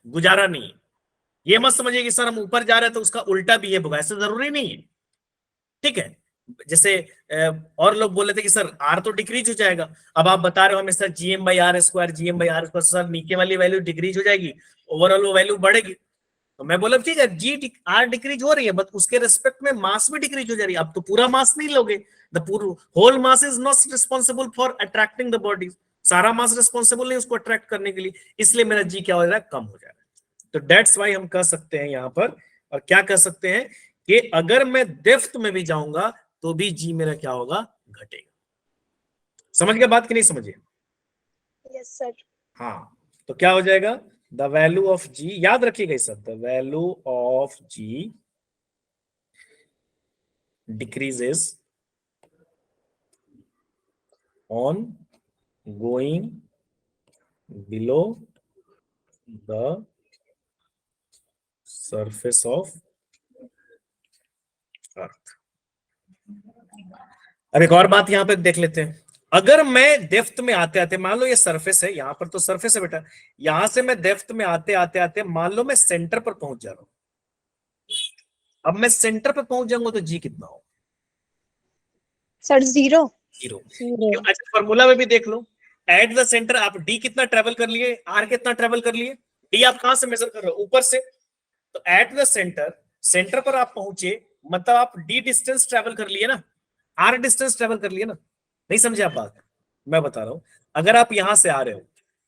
S1: गुजारा नहीं है। ये मत समझिए कि सर हम ऊपर जा रहे हैं तो उसका उल्टा बिहेव होगा, ऐसा जरूरी नहीं है। ठीक है, जैसे और लोग बोले थे कि सर आर तो डिक्रीज हो जाएगा। अब आप बता रहे हो हमें सर GM/r², GM/r², सर नीचे वाली वैल्यू डिक्रीज हो जाएगी, ओवरऑल वो वैल्यू बढ़ेगी। तो मैं बोला ठीक है, आर डिक्रीज हो रही है बट उसके रिस्पेक्ट में मास भी डिक्रीज हो जा रही है। अब तो पूरा मास नहीं लोगे। The whole mass is not responsible for attracting the body. सारा मास रिस्पॉन्सिबल नहीं उसको अट्रैक्ट करने के लिए, इसलिए मेरा जी क्या हो रहा है? कम हो जा रहा है। तो दैट्स वाई हम कह सकते हैं यहां पर, और क्या कह सकते हैं कि अगर मैं डेप्थ में भी जाऊंगा तो भी जी मेरा क्या होगा? घटेगा। समझ गया बात कि नहीं समझिए?
S2: Yes sir.
S1: हाँ, तो क्या हो जाएगा? द वैल्यू ऑफ जी, याद रखिएगा इस सब, the value of g decreases on going below the surface of earth. अब एक और बात यहां पे देख लेते हैं। अगर मैं डेप्थ में आते आते, मान लो ये सरफेस है, यहां पर तो सरफेस है बेटा, यहां से मैं डेप्थ में आते आते आते मान लो मैं सेंटर पर पहुंच जा रहा हूं। अब मैं सेंटर पर पहुंच जाऊंगा तो जी कितना हो?
S2: सर 0।
S1: 0। अच्छा फॉर्मूला में भी देख लो, एट द सेंटर आप डी कितना ट्रेवल कर लिए, आर कितना ट्रेवल कर लिए। डी आप कहां से मेजर कर रहे हो? ऊपर से। तो एट द सेंटर, सेंटर पर आप पहुंचे मतलब आप डी डिस्टेंस ट्रेवल कर लिए ना, आर डिस्टेंस ट्रेवल कर लिए ना। नहीं समझे आप बात? मैं बता रहा हूं, अगर आप यहां से आ रहे हो,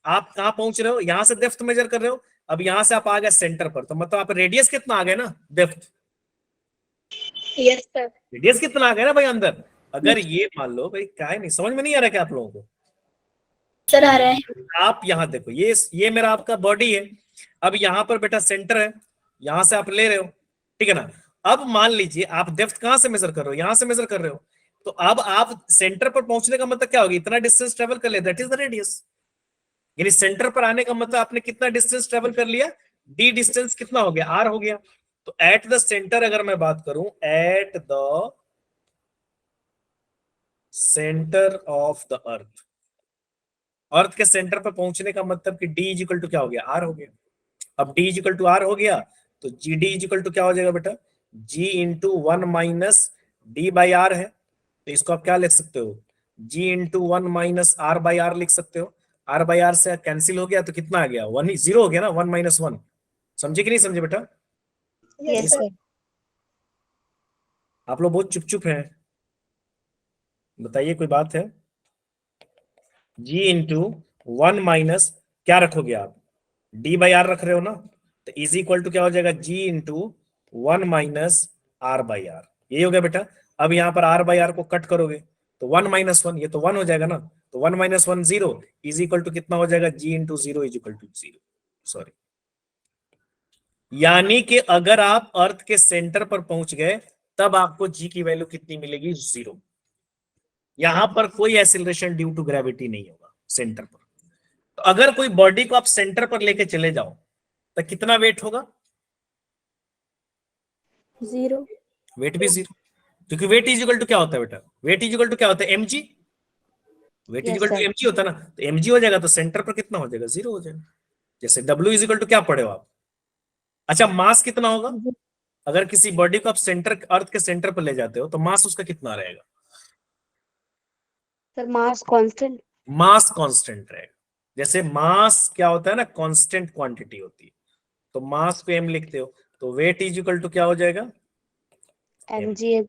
S1: आप कहां पहुंच रहे हो? यहां से डेप्थ मेजर कर रहे हो। अब यहां से आप आ गए सेंटर पर तो मतलब आप रेडियस कितना आ गए ना? Depth
S2: yes sir.
S1: रेडियस कितना आ गया ना भाई अंदर। अगर ये मान लो भाई, क्या है नहीं समझ में नहीं आ रहा क्या आप लोगों को?
S2: सर आ रहा है।
S1: आप यहां देखो, ये मेरा आपका बॉडी है। अब यहां पर बेटा सेंटर है, यहां से आप ले रहे हो, ठीक है ना। अब मान लीजिए आप डेप्थ कहां से मेजर कर रहे हो? यहां से मेजर कर रहे हो। तो अब आप सेंटर पर पहुंचने का मतलब क्या होगा? इतना डिस्टेंस ट्रेवल कर ले, दैट इज द रेडियस। यानी सेंटर पर आने का मतलब आपने कितना डिस्टेंस ट्रेवल कर लिया, डी डिस्टेंस कितना हो गया, आर हो गया। तो एट द सेंटर अगर मैं बात करूं, at the centre of the earth, earth के सेंटर पर पहुंचने का मतलब कि डी इज इक्वल टू क्या हो गया, आर हो गया। अब d is equal to R हो गया तो g d is equal to क्या हो जाएगा बेटा, g into 1 minus d by R है, तो इसको आप क्या लिख सकते हो, g into 1 minus R by R लिख सकते हो। आर बाई आर से कैंसिल हो गया तो कितना आ गया, 1 ही, 0 हो गया ना, 1 माइनस 1। समझे कि नहीं समझे बेटा?
S2: Yes, sir.
S1: आप लोग बहुत चुप चुप हैं, बताइए कोई बात है? जी इंटू 1 माइनस क्या रखोगे आप, डी बाई आर रख रहे हो ना, तो इज इक्वल टू क्या हो जाएगा, g into 1 minus R by R, यही हो गया बेटा। अब यहाँ पर आर बाई आर को कट करोगे तो 1 माइनस 1, ये तो 1 हो जाएगा ना, तो 1 माइनस 1 0 इज इक्वल टू कितना हो जाएगा, g into 0 is equal to 0, sorry. यानी कि अगर आप अर्थ के सेंटर पर पहुंच गए तब आपको जी की वैल्यू कितनी मिलेगी, 0। यहां पर कोई एक्सीलरेशन ड्यू टू ग्रेविटी नहीं होगा सेंटर पर। तो अगर कोई बॉडी को आप सेंटर पर लेके चले जाओ तो कितना वेट होगा,
S2: 0.
S1: वेट भी 0, क्योंकि वेट इज इक्वल टू क्या होता है बेटा, वेट इज इक्वल टू क्या होता है, mg, weight is
S5: Yes,
S1: equal to
S5: sir.
S1: mg होता है ना, तो mg हो जाएगा तो सेंटर पर कितना हो जाएगा, 0 हो जाएगा। जैसे w इज इक्वल टू क्या पढ़े हो आप, अच्छा मास कितना होगा, अगर किसी बॉडी को आप सेंटर, अर्थ के सेंटर पर ले जाते हो तो मास उसका कितना रहेगा,
S5: Sir, mass constant.
S1: Mass constant रहेगा। जैसे मास क्या होता है ना, कांस्टेंट क्वांटिटी होती है, तो मास को m लिखते हो, तो वेट इज इक्वल टू क्या हो जाएगा,
S5: mg.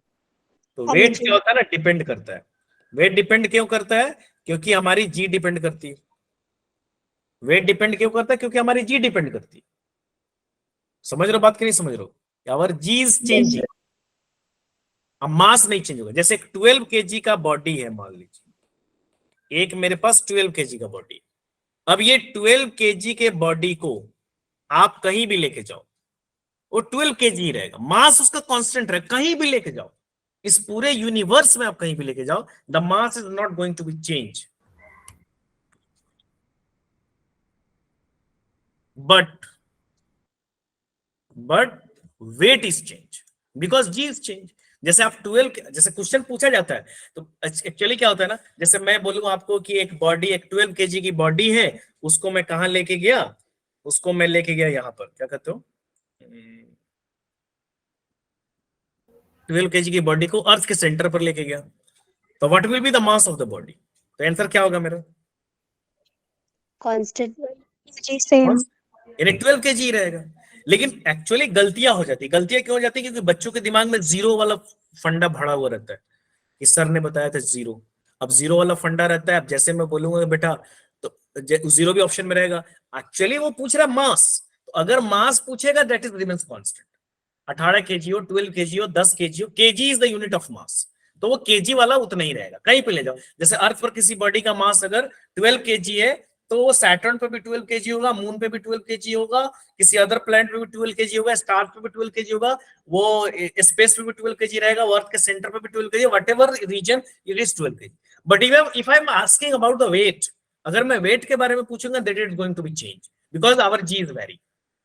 S1: तो वेट
S2: mg.
S1: क्या होता है ना, डिपेंड करता है। वेट डिपेंड क्यों करता है, क्योंकि हमारी जी डिपेंड करती है। वेट डिपेंड क्यों करता है, क्योंकि हमारी जी डिपेंड करती है। समझ रहे हो बात कि नहीं समझ रहे हो, आवर जी इज चेंजिंग, अब मास नहीं चेंज होगा। जैसे 12 केजी का बॉडी है मान लीजिए, एक मेरे पास 12 केजी का बॉडी, अब ये 12 केजी के बॉडी को आप कहीं भी लेके जाओ वो 12 केजी ही रहेगा, मास उसका कांस्टेंट रहेगा, कहीं भी लेके जाओ इस पूरे यूनिवर्स में, आप कहीं भी लेके जाओ, the mass is not going to be change, but weight is change because g is change. जैसे आप 12, जैसे क्वेश्चन पूछा जाता है तो एक्चुअली क्या होता है ना, जैसे मैं बोलूं आपको कि एक बॉडी, एक 12 केजी की बॉडी है, उसको मैं कहां लेके गया, उसको मैं लेके गया यहाँ पर, क्या कहते हो, 12 केजी की बॉडी को अर्थ के सेंटर पर लेके गया, तो what will be the mass of the body, तो आंसर क्या होगा मेरा,
S5: Constant.
S2: G same.
S1: यानी 12 केजी रहेगा। लेकिन एक्चुअली गलतियां हो जाती, गलतियां क्यों हो जाती है, क्योंकि बच्चों के दिमाग में जीरो वाला फंडा भरा हुआ रहता है कि सर ने बताया था जीरो, अब जीरो वाला फंडा रहता है। अब जैसे मैं बोलूंगा बेटा तो जीरो भी ऑप्शन में रहेगा, एक्चुअली वो पूछ रहा है मास, तो अगर मास पूछेगा that is remains constant, 18 KG हो, 12 केजी हो, 10 केजी हो, KG is the unit of mass, तो वो केजी वाला उतना ही रहेगा, कहीं पे ले जाओ। जैसे अर्थ पर किसी बॉडी का मास अगर 12 केजी है तो वो सैटर्न पे भी 12 केजी होगा, मून पे भी 12 केजी होगा, किसी अदर प्लैनेट पे भी 12 केजी होगा, स्टार पे भी 12 केजी होगा, वो स्पेस पे भी 12 केजी रहेगा, वो अर्थ के सेंटर पे भी 12 kg, whatever reason it is 12 kg. But if I am asking about the weight, अगर मैं वेट के बारे में पूछूंगा that is going to be change because our g is vary.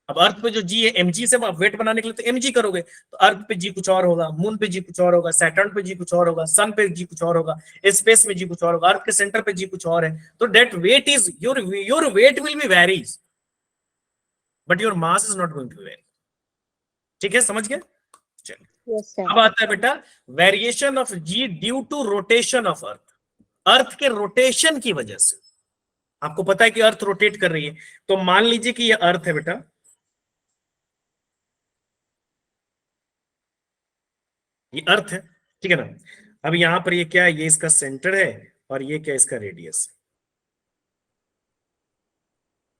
S1: अब अर्थ पे जो जी है mg से आप वेट बनाने के लिए तो mg करोगे, तो अर्थ पे जी कुछ और होगा, मून पे जी कुछ और होगा, सैटर्न पे जी कुछ और होगा, सन पे जी कुछ और होगा, स्पेस में जी कुछ और होगा, अर्थ के सेंटर पे जी कुछ और है, तो that weight is your weight will be varies but your mass is not going to vary. ठीक है, समझ गए? चलिए
S5: Yes, sir.
S1: अब आता है बेटा variation of g due to rotation of earth, earth के रोटेशन की वजह से। आपको पता है कि अर्थ रोटेट कर रही है, तो मान लीजिए कि ये अर्थ है बेटा, ये अर्थ है, ठीक है ना। अब यहां पर ये क्या है, ये इसका सेंटर है और ये क्या इसका रेडियस है।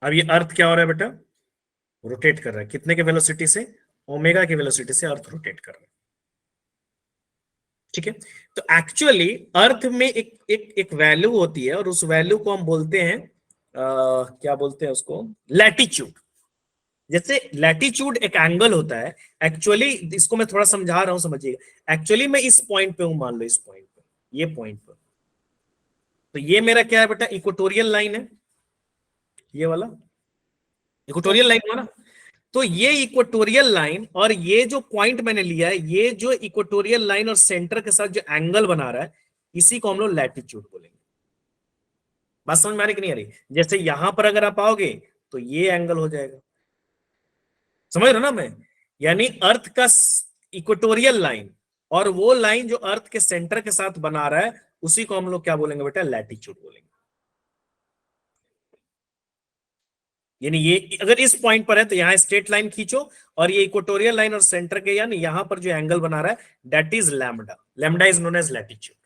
S1: अब ये अर्थ क्या हो रहा है बेटा, रोटेट कर रहा है, कितने के वेलोसिटी से, ओमेगा की वेलोसिटी से अर्थ रोटेट कर रहा है। ठीक है, तो एक्चुअली अर्थ में एक वैल्यू होती है और उस वैल्यू को हम बोलते हैं क्या बोलते हैं उसको, लैटिट्यूड। जैसे लैटिट्यूड एक एंगल होता है, एक्चुअली इसको मैं थोड़ा समझा रहा हूं, समझिएगा। एक्चुअली मैं इस पॉइंट पे हूं, मान लो इस पॉइंट पे, ये पॉइंट पर, तो ये मेरा क्या है बेटा, इक्वेटोरियल लाइन है, ये वाला इक्वेटोरियल लाइन हुआ ना। तो ये इक्वेटोरियल लाइन और ये जो पॉइंट मैंने लिया है, ये जो इक्वेटोरियल लाइन और सेंटर के साथ जो एंगल बना रहा है, इसी को हम लोग लैटिट्यूड बोलेंगे। बात समझ में आ रही कि नहीं आ रही? जैसे यहां पर अगर आप आओगे तो ये एंगल हो जाएगा, समझ रहे हो ना मैं? यानी अर्थ का इक्वेटोरियल लाइन और वो लाइन जो अर्थ के सेंटर के साथ बना रहा है, उसी को हम लोग क्या बोलेंगे बेटा? लैटिट्यूड बोलेंगे। यानी ये अगर इस पॉइंट पर है तो यहां स्ट्रेट लाइन खींचो, और ये इक्वेटोरियल लाइन और सेंटर के यानी यहां पर जो एंगल बना रहा है, that is lambda. Lambda is known as latitude.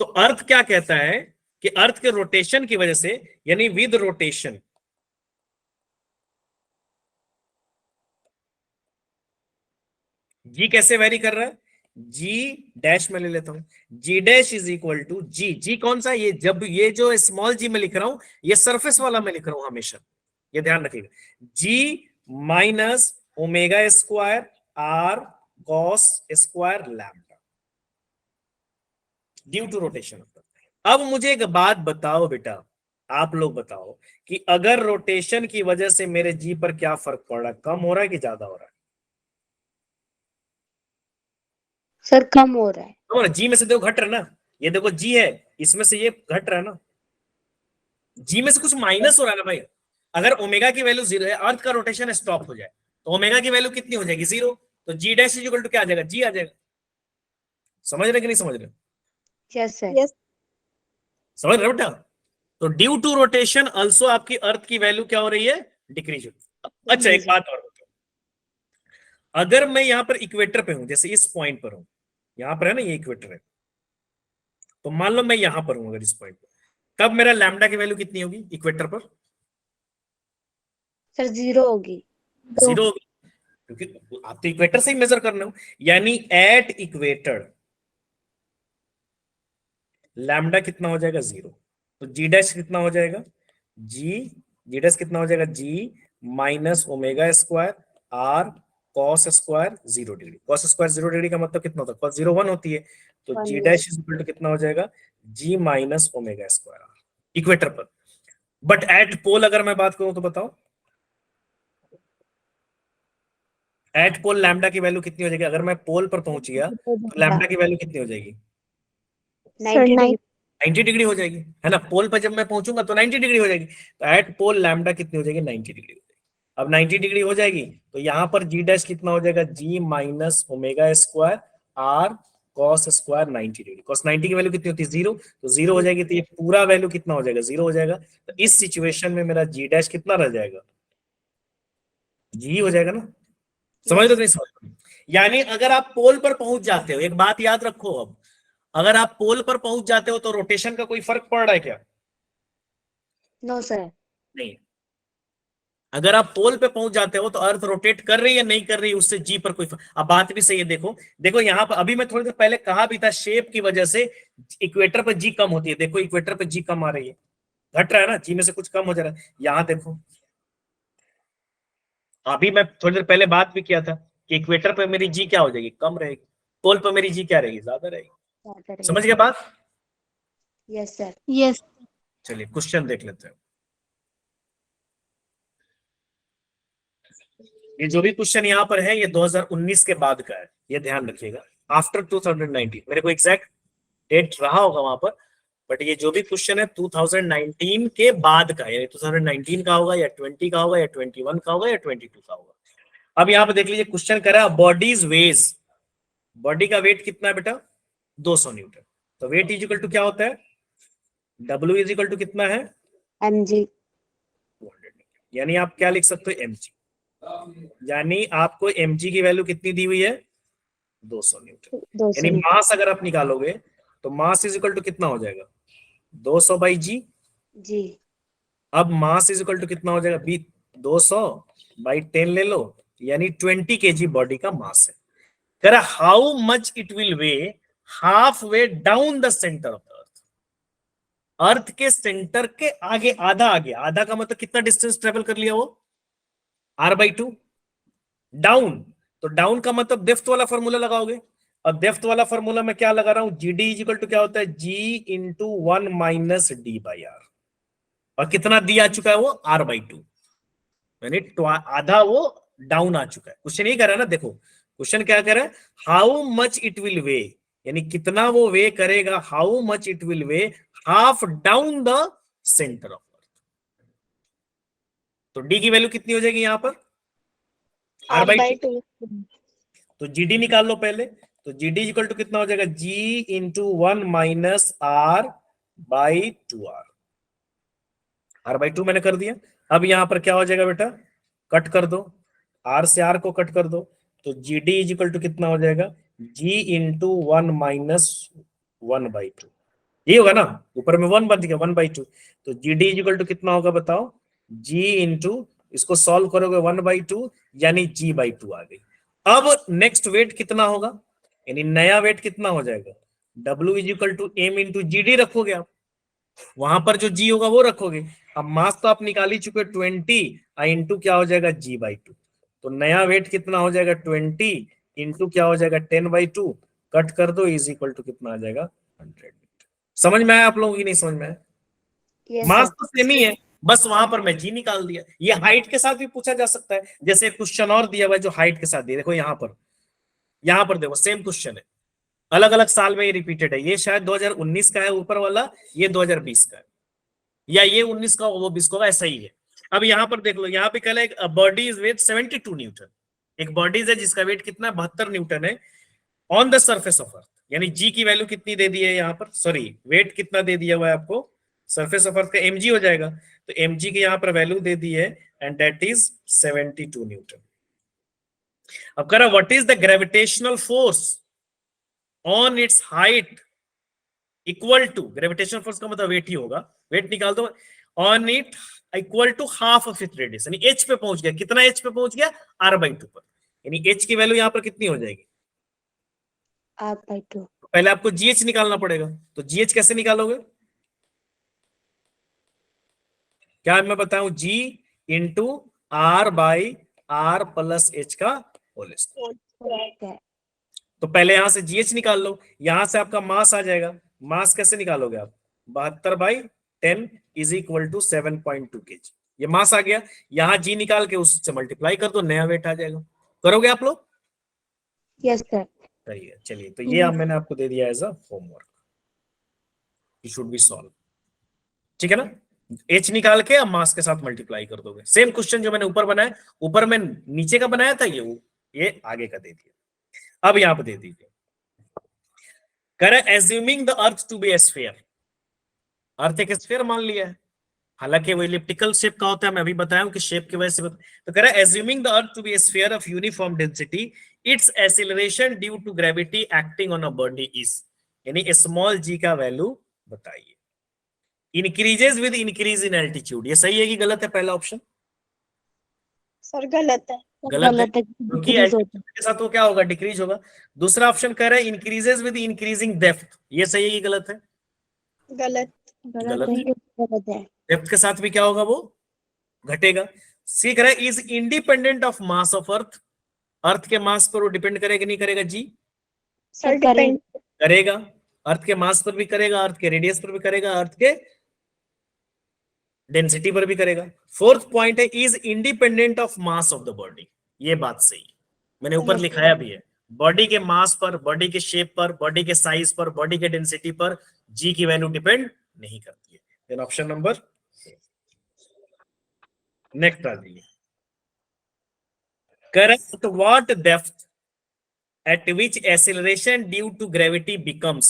S1: तो अर्थ क्या कहता है कि अर्थ के रोटेशन की वजह से, यानी विद रोटेशन, जी कैसे वेरी कर रहा है? जी डैश में ले लेता हूं, जी डैश इज इक्वल टू जी। जी कौन सा? ये जब ये जो स्मॉल जी में लिख रहा हूं, ये सरफेस वाला मैं लिख रहा हूं हमेशा, ये ध्यान रखिएगा। G minus omega square R cos square lambda due to rotation. अब मुझे एक बात बताओ बेटा, आप लोग बताओ कि अगर रोटेशन की वजह से मेरे जी पर क्या फर्क पड़ रहा है? कम हो रहा है कि ज्यादा हो रहा है?
S5: सर कम हो रहा है।
S1: तो जी में से देखो घट रहा है ना, ये देखो जी है, इसमें से ये घट रहा है ना, जी में से कुछ माइनस हो रहा है ना भाई। अगर ओमेगा की वैल्यू 0 है, अर्थ का रोटेशन स्टॉप हो जाए, तो ओमेगा की वैल्यू कितनी हो जाएगी? 0। तो जी डैश इज इक्वल टू क्या आ जाएगा? जी आ जाएगा। समझ रहे कि नहीं समझ रहे?
S5: Yes sir.
S2: यस
S1: समझ रहे हो बेटा? तो ड्यू टू रोटेशन ऑल्सो आपकी अर्थ की वैल्यू क्या हो रही है? डिक्रीज। अच्छा एक बात और बताओ, अगर मैं यहां पर इक्वेटर पे हूं, जैसे इस पॉइंट पर हूं, यहां पर है ना, ये इक्वेटर है, तो मान लो मैं यहां पर हूं अगर इस पॉइंट पर, तब मेरा लैम्डा की वैल्यू कितनी होगी इक्वेटर पर?
S5: सर 0 होगी।
S1: 0 होगी, क्योंकि आप तो इक्वेटर से ही मेजर कर रहे हो। यानी एट इक्वेटर लैम्डा कितना हो जाएगा? 0। तो जी डैश कितना हो जाएगा? जी डैश कितना हो जाएगा? G minus omega square R cos square 0 degree. Cos square 0 degree का मतलब कितना होता है? कॉस 0 1 होती है, तो
S5: 1
S1: g
S5: yes।
S1: Dash is equal to कितना हो जाएगा? G minus omega square R equator पर। बट एट पोल अगर मैं बात करूं तो बताओ, एट पोल लैम्डा की वैल्यू कितनी हो जाएगी? अगर मैं पोल पर पहुंच गया तो लैम्डा की वैल्यू कितनी हो जाएगी?
S2: Sir
S5: 90 degree.
S1: 90 डिग्री हो जाएगी, है ना? पोल पर जब मैं पहुंचूंगा तो 90 डिग्री हो जाएगी। तो एट पोल लैम्डा कितनी हो जाएगी? 90 डिग्री हो जाएगी। अब 90 डिग्री हो जाएगी तो यहां पर जी डैश कितना हो जाएगा? G minus omega square R cos square 90 degree. Cos 90 की वैल्यू कितनी होती है? 0। तो 0 हो जाएगी, तो ये पूरा वैल्यू कितना हो जाएगा? 0 हो जाएगा। तो इस सिचुएशन में मेरा जी डैश कितना रह जाएगा? जी हो जाएगा ना? समझ लो कि नहीं समझ लो? यानी अगर आप पोल पर पहुंच जाते हो, एक बात याद रखो, अब अगर आप पोल पर पहुंच जाते हो तो रोटेशन का कोई फर्क पड़ रहा है क्या?
S5: No sir.
S1: नहीं। अगर आप पोल पे पहुंच जाते हो तो अर्थ रोटेट कर रही है नहीं कर रही है, उससे जी पर कोई अब बात भी सही है। देखो देखो यहां पर अभी मैं थोड़ी देर पहले कहा भी था, शेप की वजह से इक्वेटर पर जी कम होती है। देखो इक्वेटर पर जी कम आ रही है, घट रहा है ना, जी में से कुछ कम हो जा रहा है। यहां देखो, अभी मैं थोड़ी देर पहले बात भी किया था कि इक्वेटर पर मेरी जी क्या हो जाएगी? कम रहेगी। पोल पर मेरी जी क्या रहेगी? ज्यादा रहेगी। समझ गए बात?
S5: Yes sir.
S3: यस।
S1: चलिए क्वेश्चन देख लेते हैं। ये जो भी क्वेश्चन यहाँ पर है ये 2019 के बाद का है, ये ध्यान रखिएगा। आफ्टर 2019 मेरे को एग्जैक्ट डेट रहा होगा वहां पर, बट ये जो भी क्वेश्चन है 2019 के बाद का है। 2019 का होगा या 20 का होगा या 21 का होगा या 22 का होगा। अब यहाँ पे देख लीजिए क्वेश्चन करा बॉडीज वेज। बॉडी का वेट कितना है बेटा? 200 न्यूटन। तो वेट इज इक्वल टू क्या होता है? W इज इक्वल टू कितना है?
S5: mg।
S1: 200। यानी आप क्या लिख सकते हो? mg। यानी आपको mg की वैल्यू कितनी दी हुई है? 200 न्यूटन।
S5: 200
S1: यानी मास अगर आप निकालोगे तो मास इज इक्वल टू कितना हो जाएगा? 200 बाई जी।
S5: जी।
S1: अब मास इज इक्वल टू कितना हो जाएगा? 200 बाई 10 ले लो, यानी 20 kg बॉडी का मास है। कह रहा how much it will weigh half way down the centre of the earth. Earth के सेंटर के आगे आगे, आधा का मतलब कितना डिस्टेंस ट्रेवल कर लिया वो? r/2। डाउन, तो डाउन का मतलब डेप्थ वाला फॉर्मूला लगाओगे, और डेप्थ वाला फॉर्मूला में क्या लगा रहा हूं? G d is equal to क्या होता है? G into 1 minus d by are. और कितना डी आ चुका है वो r/2, यानी आधा वो डाउन आ चुका है। क्वेश्चन यही कर रहा है ना, देखो क्वेश्चन क्या कर रहा है, हाउ मच इट विल वे, यानी कितना वो वे करेगा, how much it will weigh half down the centre of earth. तो डी की वैल्यू कितनी हो जाएगी यहाँ पर r/2, तो जीडी निकाल लो पहले। तो जीडी इक्वल टू कितना हो जाएगा, g into 1 minus r/2r, r/2 मैंने कर दिया। अब यहां पर क्या हो जाएगा बेटा, कट कर दो, r से r को कट कर दो, तो g d is equal to कितना हो जाएगा, g इंटू 1 माइनस 1/2, ये होगा ना, ऊपर में 1 बन गया 1/2, तो g d is equal to कितना होगा बताओ, g इंटू, इसको सॉल्व करोगे 1/2 यानी g/2 आ गई। अब नेक्स्ट वेट कितना होगा, यानी नया वेट कितना हो जाएगा, W is equal to m into g d रखोगे आप, वहां पर जो g होगा वो रखोगे। अब मास तो आप निकाल ही चुके 20 इंटू क्या हो जाएगा g/2, तो नया वेट कितना हो जाएगा 20 इंटू क्या हो जाएगा 10/2, कट कर दो, इज इक्वल टू कितना आ जाएगा 100। समझ में आया आप लोगों की, नहीं समझ में आया?
S5: यस
S1: मास
S5: सर।
S1: तो सेम ही है, बस वहां पर मैं जी निकाल दिया। ये हाइट के साथ भी पूछा जा सकता है, जैसे क्वेश्चन और दिया हुआ है जो हाइट के साथ दिया, देखो यहाँ पर देखो सेम क्वेश्चन है, अलग अलग साल में ये रिपीटेड है, ये शायद 2019 का है ऊपर वाला, ये 2020 का है, या ये 19 का वो 20 का, ऐसा ही है। अब यहाँ पर देख लो, यहाँ पे कह रहा है बॉडी इज वेट 72 न्यूटन, एक बॉडीज है जिसका वेट कितना है 72 न्यूटन है ऑन द सरफेस ऑफ अर्थ, यानी जी की वैल्यू कितनी दे दी है यहाँ पर, सॉरी वेट कितना दे दिया हुआ है आपको, सरफेस ऑफ अर्थ का mg हो जाएगा, तो mg की यहाँ पर वैल्यू दे दी है एंड दैट इज 72 न्यूटन। अब कह रहा what is the gravitational force on its height equal to, gravitational force का मतलब वेट ही होगा, वेट निकाल दो, on it equal to half of it radius, यानी h पे पहुंच गया, कितना h पे पहुंच गया r/2 पर, यानी h की वैल्यू यहां पर कितनी हो जाएगी,
S5: r/2।
S1: पहले आपको gh निकालना पड़ेगा, तो gh कैसे निकालोगे, क्या मैं बताऊं, g into r/r plus h का होल स्क्वायर। तो पहले यहां से gh निकाल लो, यहां से आपका मास आ जाएगा, मास कैसे निकालोगे आप, 72/10 इज इक्वल टू 7.2 kg, ये मास आ गया, यहां g निकाल के उससे मल्टीप्लाई कर दो, नया वेट आ जाएगा। करोगे आप लोग?
S5: Yes sir.
S1: सही है, चलिए तो ये मैंने आपको दे दिया as a homework, you should be solve, ठीक है ना। h निकाल के अब मास के साथ मल्टीप्लाई कर दोगे, सेम क्वेश्चन जो मैंने ऊपर बनाया, ऊपर में नीचे का बनाया था, ये आगे का दे दिया। अब यहां पर दे दीजिए, कह रहा assuming the earth to be a sphere, earth एक स्फीयर मान लिया है, हालांकि वो इलिप्टिकल शेप का होता है, मैं अभी बताया हूं कि शेप की वजह से तो कह रहा है assuming the earth to be a sphere of uniform density, its acceleration due to gravity acting on a body is, यानी स्मॉल जी का वैल्यू बताइए, increases with increase in altitude, ये सही है कि गलत है पहला ऑप्शन?
S3: सर गलत है।
S1: गलत है,
S5: है,
S1: क्योंकि
S5: decrease होता
S1: एल्टीट्यूड के साथ वो क्या होगा, डिक्रीज होगा। दूसरा ऑप्शन कह रहा है इंक्रीजेस विद इंक्रीजिंग डेप्थ, ये सही है कि गलत है?
S3: गलत।
S1: गलत है,
S5: गलत है।
S1: डेप्थ के साथ भी क्या होगा, वो घटेगा। सी कह रहा है is independent of mass of earth, earth के मास पर वो डिपेंड करेगा नहीं करेगा जी?
S3: सर डिपेंड
S1: करेगा, अर्थ के मास पर भी करेगा, अर्थ के रेडियस पर भी करेगा, अर्थ के डेंसिटी पर भी करेगा। फोर्थ पॉइंट है is independent of mass of the body, ये बात सही, मैंने ऊपर लिखाया भी है, बॉडी के मास पर, बॉडी के शेप पर, बॉडी के साइज पर, बॉडी के डेंसिटी पर जी की वैल्यू डिपेंड नहीं करती है। देन ऑप्शन नंबर नेक्स्ट आ जाइए, correct what depth at which acceleration due to gravity becomes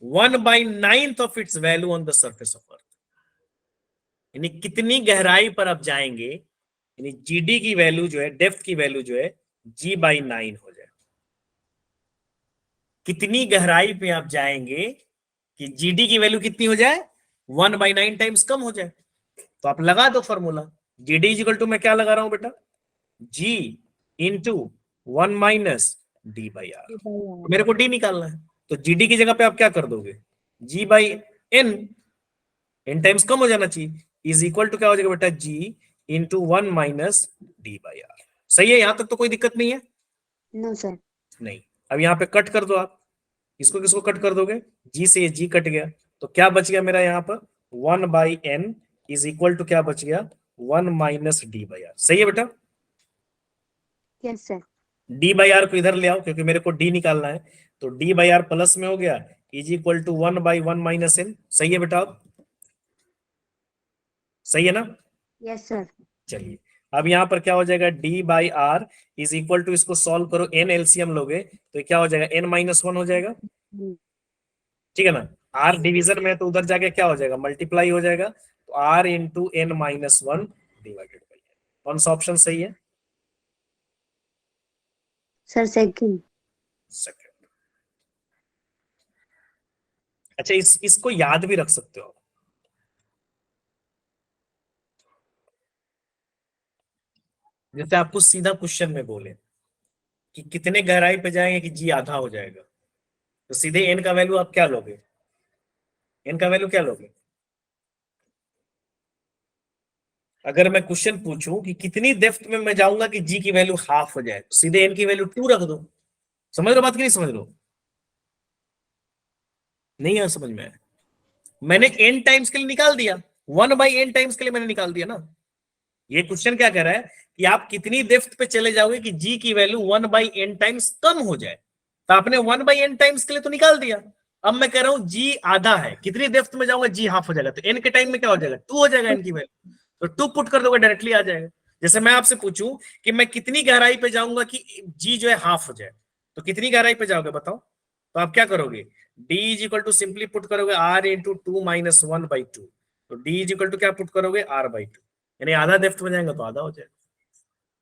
S1: 1/9 of its value on the surface of earth, यानी कितनी गहराई पर आप जाएंगे, यानी जीडी की वैल्यू जो है, डेप्थ की वैल्यू जो है g/9 हो जाए, कितनी गहराई पे आप जाएंगे कि जीडी की वैल्यू कितनी हो जाए, 1/9 टाइम्स कम हो जाए। तो आप लगा दो फॉर्मूला, जीडी इक्वल टू मैं क्या लगा रहा हूं बेटा, g इंटू 1 माइनस d/r, मेरे को d निकालना है, तो जीडी की जगह पे आप क्या कर दोगे, g/n, n टाइम्स कम हो जाना चाहिए, इज इक्वल टू क्या हो जाएगा बेटा, g इंटू 1 माइनस d/r। सही है, यहां तक तो कोई दिक्कत नहीं है?
S5: No sir.
S1: नहीं। अब यहाँ पे कट कर दो आप, इसको किसको कट कर दोगे, g से ये g कट गया, तो क्या बच गया मेरा यहाँ पर 1 by n is equal to क्या बच गया 1 माइनस डी बाई आर। सही है बेटा?
S5: Yes sir.
S1: D by are को इधर ले आओ क्योंकि मेरे को डी निकालना है, तो डी बाई आर प्लस में हो गया is equal to 1 by 1 minus n. सही है बेटा? अब सही है ना?
S5: Yes sir.
S1: चलिए अब यहां पर क्या हो जाएगा d by r is equal to, इसको सॉल्व करो, एन एलसीएम लोगे तो क्या हो जाएगा n माइनस 1 हो जाएगा। ठीक है ना? आर डिवीजन में तो उधर जाके क्या हो जाएगा मल्टीप्लाई हो जाएगा, तो r into n minus 1 divided by n. कौन सा ऑप्शन सही है?
S5: Sir second.
S1: सेकंड। अच्छा इसको याद भी रख सकते हो। जैसे आपको सीधा क्वेश्चन में बोले कि कितने गहराई पे जाएंगे कि जी आधा हो जाएगा, तो सीधे एन का वैल्यू आप क्या लोगे? एन का वैल्यू क्या लोगे? अगर मैं क्वेश्चन पूछूं कि कितनी डेप्थ में मैं जाऊंगा कि जी की वैल्यू हाफ हो जाए, तो सीधे एन की वैल्यू 2 रख दो। समझ रहे हो बात कि नहीं समझ रहे हो? नहीं है समझ में? मैंने एन टाइम्स के लिए निकाल दिया, 1 बाई एन टाइम्स के लिए मैंने निकाल दिया ना। ये क्वेश्चन क्या कह रहा है कि आप कितनी डेप्थ पे चले जाओगे कि जी की वैल्यू 1 बाई एन टाइम्स कम हो जाए, तो आपने 1 बाई एन टाइम्स के लिए तो निकाल दिया। अब मैं कह रहा हूं जी आधा है, कितनी डेप्थ में जाऊंगा जी हाफ हो जाएगा, तो एन के टाइम में क्या हो जाएगा 2 हो जाएगा एन की वैल्यू, तो 2 पुट कर दोगे डायरेक्टली आ जाएगा। जैसे मैं आपसे पूछूं कि मैं कितनी गहराई पे जाऊंगा कि जी जो है हाफ हो जाए, तो कितनी गहराई पे जाओगे बताओ? तो आप क्या करोगे d is equal to simply put करोगे r इंटू 2 माइनस 1 बाई 2, तो d इज इक्वल टू क्या पुट करोगे r बाई 2, यानी आधा डेप्थ में जाएंगे तो आधा हो जाएगा।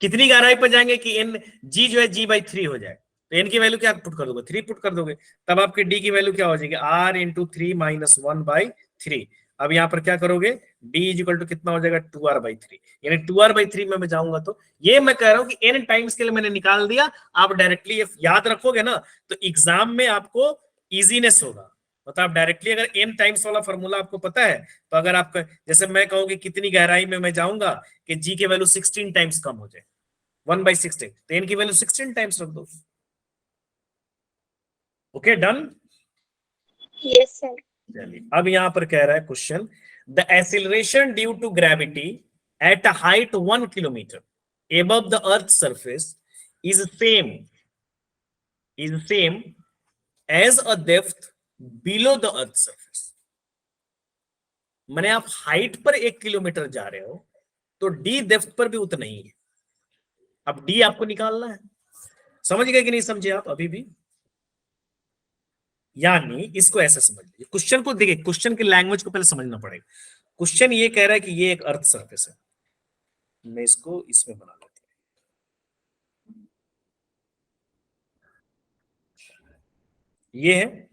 S1: कितनी गहराई पर जाएंगे कि एन जी जो है जी बाई 3 हो जाए, तो एन की वैल्यू क्या पुट कर दोगे 3 पुट कर दोगे, तब आपके डी की वैल्यू क्या हो जाएगी r इंटू 3 माइनस 1 बाई 3। अब यहाँ पर क्या करोगे d इज इक्वल टू कितना हो जाएगा 2r बाई 3, यानी 2r बाई 3 में मैं जाऊंगा। तो ये मैं कह रहा हूं कि n टाइम्स के लिए मैंने निकाल दिया, आप डायरेक्टली ये याद रखोगे ना तो एग्जाम में आपको इजीनेस होगा। मतलब आप डायरेक्टली अगर n टाइम्स वाला फॉर्मूला आपको पता है, तो अगर आपका जैसे मैं कहूँ कि कितनी गहराई में मैं जाऊंगा कि g की वैल्यू 16 टाइम्स कम हो जाए 1 बाई 16, तो n की वैल्यू 16 टाइम्स रख दो। Okay done?
S3: Yes sir.
S1: चलिए अब यहां पर कह रहा है question the acceleration due to gravity at a height 1 kilometre above the earth's surface is same as a depth below the earth's surface। माने आप हाइट पर 1 किलोमीटर जा रहे हो तो डी डेप्थ पर भी उतना ही है। अब डी आपको निकालना है, समझ गए कि नहीं समझे आप अभी भी? यानी इसको ऐसे समझ लीजिए, क्वेश्चन को देखिए, क्वेश्चन की लैंग्वेज को पहले समझना पड़ेगा। क्वेश्चन ये कह रहा है कि ये एक अर्थ सरफेस है, मैं इसको इसमें बना लेता हूं, ये है।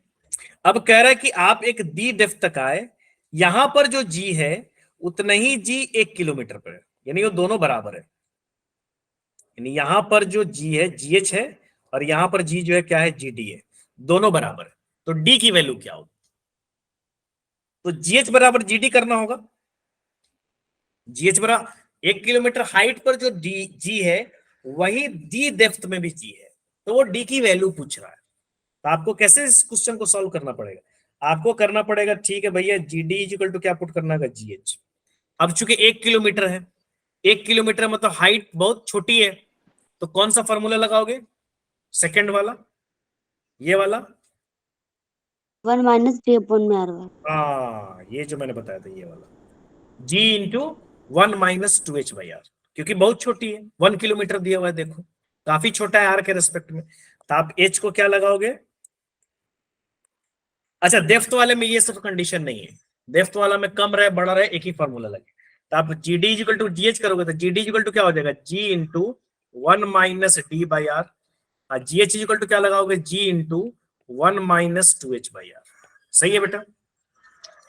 S1: अब कह रहा है कि आप एक दी डेप्थ तक आए, यहां पर जो जी है उतना ही जी 1 किलोमीटर पर है, यानी वो दोनों बराबर है। यानी यहां पर जो जी है जीएच है और यहां पर जी जो है क्या है जीडी है, दोनों बराबर है। तो डी की वैल्यू क्या होगी? तो जीएच बराबर जीडी करना होगा। जीएच बराबर 1 किलोमीटर हाइट पर जो डी जी है वही डी डेप्थ में भी जी है, तो वो डी की वैल्यू पूछ रहा है। तो आपको कैसे इस क्वेश्चन को सॉल्व करना पड़ेगा? आपको करना पड़ेगा ठीक है भैया g d is equal to क्या पुट करना है जीएच। अब चूंकि 1 किलोमीटर है, 1 किलोमीटर मतलब हाइट बहुत छोटी है, तो कौन सा फॉर्मूला लगाओगे? सेकंड वाला, ये वाला
S5: 1 माइनस डी अपॉन में r1।
S1: हाँ ये जो मैंने बताया था ये वाला g into 1 minus 2h by r, क्योंकि बहुत छोटी है, 1 किलोमीटर दिया हुआ है, देखो काफी छोटा है आर के रेस्पेक्ट में, तो आप h को क्या लगाओगे? अच्छा डेप्थ वाले में ये सब कंडीशन नहीं है, डेप्थ वाला में कम रहे बड़ा रहे एक ही फॉर्मूला लगे, तो आप g d equal to d h करोगे तो जी डी इक्वल टू क्या हो जाएगा g into 1 minus d by R, g h equal to क्या लगाओगे g into 1 minus 2h by are. सही है बेटा?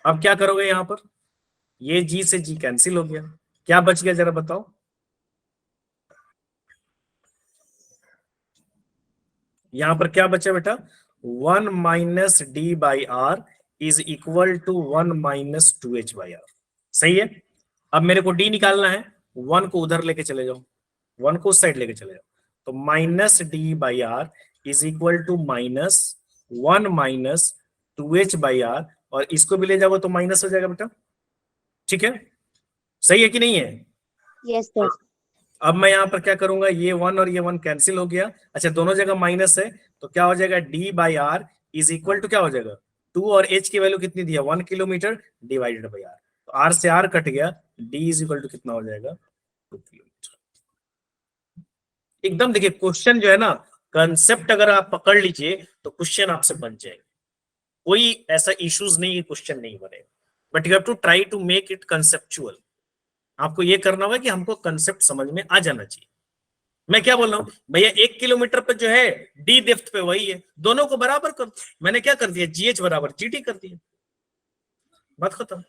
S1: अब क्या करोगे यहां पर, ये जी से जी कैंसिल हो गया, क्या बच गया जरा बताओ? यहां पर क्या बचा बेटा 1 minus d by r is equal to 1 minus 2h by are. सही है? अब मेरे को डी निकालना है, 1 को उधर लेके चले जाओ, 1 को उस साइड लेके चले जाओ, तो minus d by r is equal to minus 1 minus 2h by are, और इसको भी ले जाओगे तो माइनस हो जाएगा बेटा, ठीक है, सही है कि नहीं है?
S5: Yes sir.
S1: अब मैं यहाँ पर क्या करूंगा, ये 1 और ये 1 कैंसिल हो गया। अच्छा, दोनों जगह माइनस है, तो क्या हो जाएगा, d by r is equal to क्या हो जाएगा, 2 और एच की वैल्यू कितनी दी है, 1 किलोमीटर डिवाइडेड बाई आर। तो आर से आर कट गया, डी इज इक्वल टू कितना हो जाएगा, 2 किलोमीटर। एकदम देखिए, क्वेश्चन जो है ना, कंसेप्ट अगर आप पकड़ लीजिए तो क्वेश्चन आपसे बन जाएगा। कोई ऐसा इश्यूज नहीं है, क्वेश्चन नहीं बनेगा, but you have to try to make it conceptual. आपको ये करना होगा कि हमको कंसेप्ट समझ में आ जाना चाहिए। मैं क्या बोल रहा हूं भैया, 1 किलोमीटर पे जो है डी डेप्थ पे वही है, दोनों को बराबर कर, मैंने क्या कर दिया, जीएच बराबर जीटी कर दिया, बात खत्म।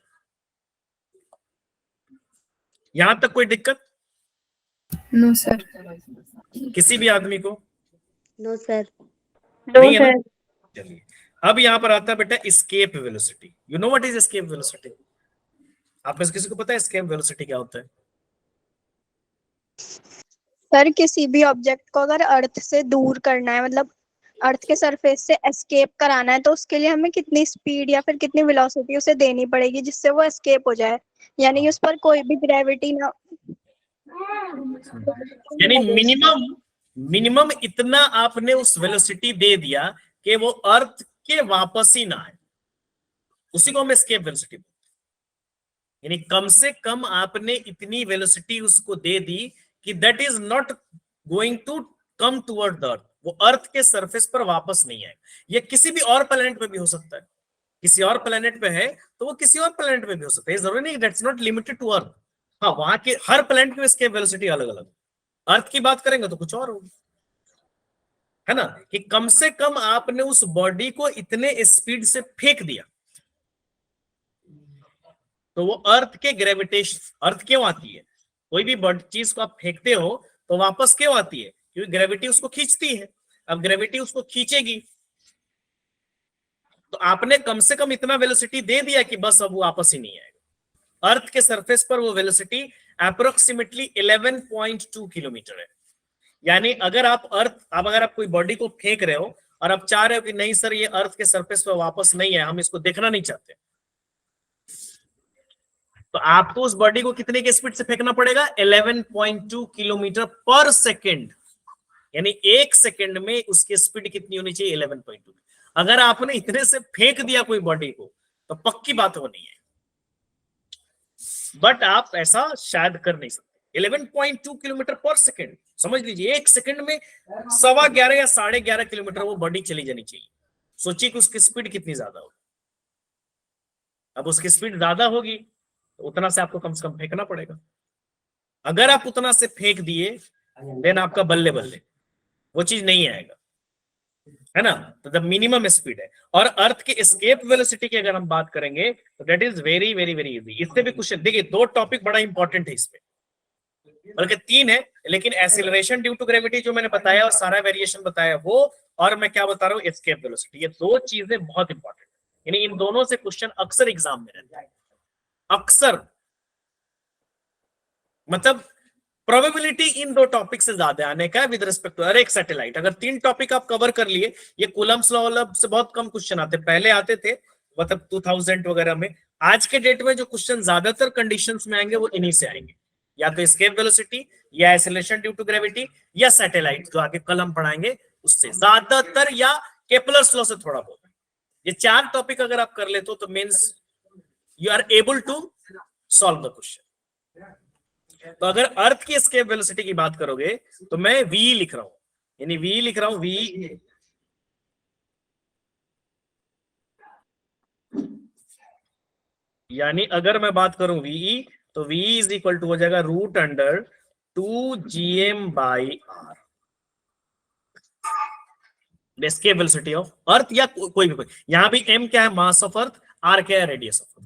S1: यहां तक कोई दिक्कत?
S4: No sir.
S1: किसी भी आदमी को?
S5: No sir.
S1: नहीं है ना? चलिए, अब यहां पर आता है बेटा escape velocity. You know what is escape velocity? आप में से किसी को पता है एस्केप वेलोसिटी क्या होता है?
S3: सर किसी भी ऑब्जेक्ट को अगर अर्थ से दूर करना है, मतलब अर्थ के सरफेस से एस्केप कराना है, तो उसके लिए हमें कितनी स्पीड या फिर कितनी वेलोसिटी उसे देनी पड़ेगी जिससे वो एस्केप हो जाए, यानी कि उस पर कोई भी ग्रेविटी ना,
S1: यानी मिनिमम इतना आपने उस वेलोसिटी दे दिया कि वो अर्थ के वापस ही ना आए, उसी को हम एस्केप वेलोसिटी बोलते हैं। यानी कम से कम आपने इतनी वेलोसिटी उसको दे दी कि that is not going to come toward the earth, वो अर्थ के सरफेस पर वापस नहीं आएगा। ये किसी भी और प्लेनेट पे भी हो सकता है, किसी और प्लेनेट पे है तो वो किसी और प्लेनेट पे भी हो सकता है, जरूरी नहीं, that's not limited to earth. हाँ, वहां के हर प्लेनेट की एस्केप वेलोसिटी अलग अलग, अर्थ की बात करेंगे तो कुछ और होगी, है ना, कि कम से कम आपने उस बॉडी को इतने स्पीड से फेंक दिया तो वो अर्थ के ग्रेविटेशन, अर्थ क्यों आती है, कोई भी चीज को आप फेंकते हो तो वापस क्यों आती है, क्योंकि ग्रेविटी उसको खींचती है। अब ग्रेविटी उसको खींचेगी तो आपने कम से कम इतना वेलोसिटी दे दिया कि बस अब वो वापस ही नहीं आएगा। अर्थ के सरफेस पर वो वेलोसिटी अप्रोक्सीमेटली 11.2 किलोमीटर है। यानी अगर आप अगर आप कोई बॉडी को फेंक रहे हो और आप चाह रहे हो कि नहीं सर ये अर्थ के सरफेस पर वापस नहीं है, हम इसको देखना नहीं चाहते, तो आपको उस बॉडी को कितने की स्पीड से फेंकना पड़ेगा, 11.2 किलोमीटर पर सेकेंड। यानी 1 सेकेंड में उसकी स्पीड कितनी होनी चाहिए, 11.2। अगर आपने इतने से फेंक दिया कोई बॉडी को तो पक्की बात होनी है, बट आप ऐसा शायद कर नहीं सकते। 11.2 किलोमीटर पर सेकेंड, समझ लीजिए 1 सेकेंड में 11.25 या 11.5 किलोमीटर वो बॉडी चली जानी चाहिए। सोचिए कि उसकी स्पीड कितनी ज्यादा होगी। अब उसकी स्पीड ज्यादा होगी तो उतना से आपको कम से कम फेंकना पड़ेगा। अगर आप उतना से फेंक दिए देन आपका बल्ले बल्ले, वो चीज नहीं आएगा, है ना। तो द मिनिमम स्पीड है। और अर्थ के एस्केप वेलोसिटी की अगर हम बात करेंगे तो that is very very very easy. इससे भी क्वेश्चन देखिए, 2 टॉपिक बड़ा इंपॉर्टेंट है इसमें, बल्कि 3 है, लेकिन एक्सीलरेशन ड्यू टू ग्रेविटी जो मैंने बताया और सारा वेरिएशन बताया वो, और मैं क्या बता रहा हूँ एस्केप वेलोसिटी, ये 2 चीजें बहुत इंपॉर्टेंट है। यानी इन दोनों से क्वेश्चन अक्सर एग्जाम में रहता है, अक्सर, मतलब प्रोबेबिलिटी इन 2 टॉपिक से ज्यादा आने का विद रिस्पेक्ट टू एक सैटेलाइट। अगर 3 टॉपिक आप कवर कर लिए, ये कूलम्स लॉ से बहुत कम क्वेश्चन आते, पहले आते थे मतलब 2000 वगैरह में। आज के डेट में जो क्वेश्चन ज्यादातर कंडीशंस में आएंगे वो इन्हीं से आएंगे, या तो एस्केप वेलोसिटी या एक्सीलरेशन ड्यू टू ग्रेविटी या सैटेलाइट जो आगे कल हम पढ़ाएंगे उससे ज्यादातर, या केपलर्स लॉ से थोड़ा बहुत। ये 4 टॉपिक अगर आप कर लेते हो तो means you are able to solve the question. तो अगर अर्थ की एस्केप वेलोसिटी की बात करोगे तो मैं v लिख रहा हूं, यानी v लिख रहा हूं, v यानी अगर मैं बात करूं ve तो v इज इक्वल टू हो जाएगा √2gm/r, escape velocity of earth, या कोई भी, यहां भी m क्या है, मास ऑफ अर्थ, r क्या है, रेडियस ऑफ अर्थ।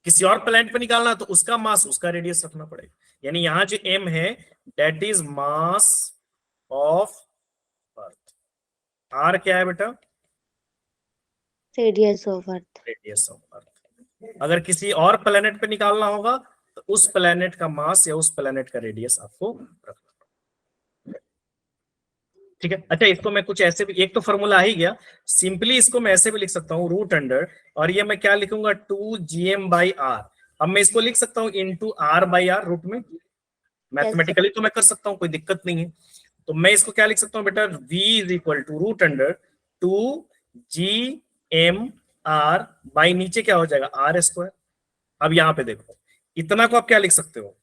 S1: किसी और प्लैनेट पे निकालना तो उसका मास उसका रेडियस रखना पड़ेगा। यानी यहां जो m है that is mass of earth, r क्या है बेटा,
S5: radius of earth.
S1: Radius of earth. अगर किसी और प्लैनेट पे निकालना होगा तो उस प्लैनेट का मास या उस प्लैनेट का रेडियस आपको रखना पड़ेगा। ठीक है। अच्छा, इसको मैं कुछ ऐसे भी, एक तो फॉर्मूला आ ही गया, सिंपली इसको मैं ऐसे भी लिख सकता हूँ रूट अंडर, और ये मैं क्या लिखूंगा 2gm/r। अब मैं इसको लिख सकता हूँ इंटू r/r रूट में, मैथमेटिकली तो मैं कर सकता हूँ, कोई दिक्कत नहीं है। तो मैं इसको क्या लिख सकता हूँ बेटा, v is equal to root under 2gm/r by नीचे क्या हो जाएगा r²। अब यहाँ पे देखो, इतना को आप क्या लिख सकते हो,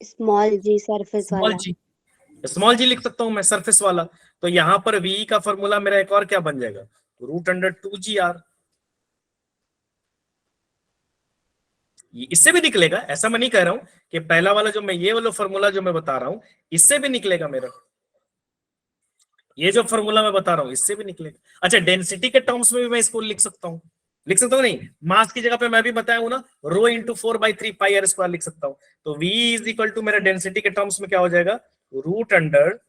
S5: स्मॉल जी सरफेस
S1: स्मॉल
S5: वाला।
S1: जी, स्मॉल जी लिख सकता हूं मैं, सरफेस वाला। तो यहां पर v का फॉर्मूला मेरा एक और क्या बन जाएगा, रूट अंडर 2gr। इससे भी निकलेगा, ऐसा मैं नहीं कह रहा हूं कि पहला वाला जो मैं, ये वाला फॉर्मूला जो मैं बता रहा हूं इससे भी निकलेगा मेरा, ये जो फॉर्मूला मैं बता रहा हूं इससे भी निकलेगा। अच्छा, डेंसिटी के टर्म्स में भी मैं इसको लिख सकता हूं, लिख सकता हूं नहीं, मास की जगह पे मैं भी बताया हूं ना, रो इंटू 4/3 पाई r² लिख सकता हूं। तो v इज इक्वल टू मेरा डेंसिटी के टर्म्स में क्या हो जाएगा, रूट अंडर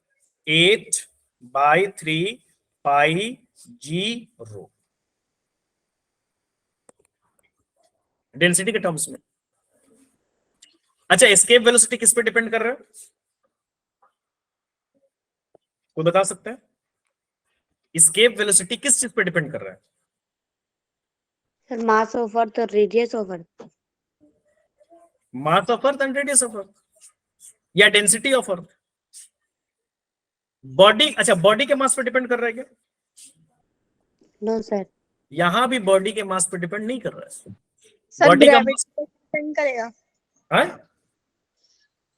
S1: 8/3 पाई g रो, डेंसिटी के टर्म्स में। अच्छा, एस्केप वेलोसिटी किस पे डिपेंड कर रहा है, कोई बता सकता है, एस्केप वेलोसिटी किस चीज पे डिपेंड कर रहा है,
S5: सर मास ऑफ अर्थ और radius of earth.
S1: Mass of earth and radius of earth, या डेंसिटी ऑफ अर्थ, बॉडी। अच्छा, बॉडी के मास पे डिपेंड कर रहा है क्या,
S5: नो सर।
S1: यहां भी बॉडी के मास पे डिपेंड नहीं कर रहा है,
S3: सर
S1: बॉडी का
S3: ग्रेविटी
S1: मास,
S3: पे डिपेंड करेगा।
S1: हाँ?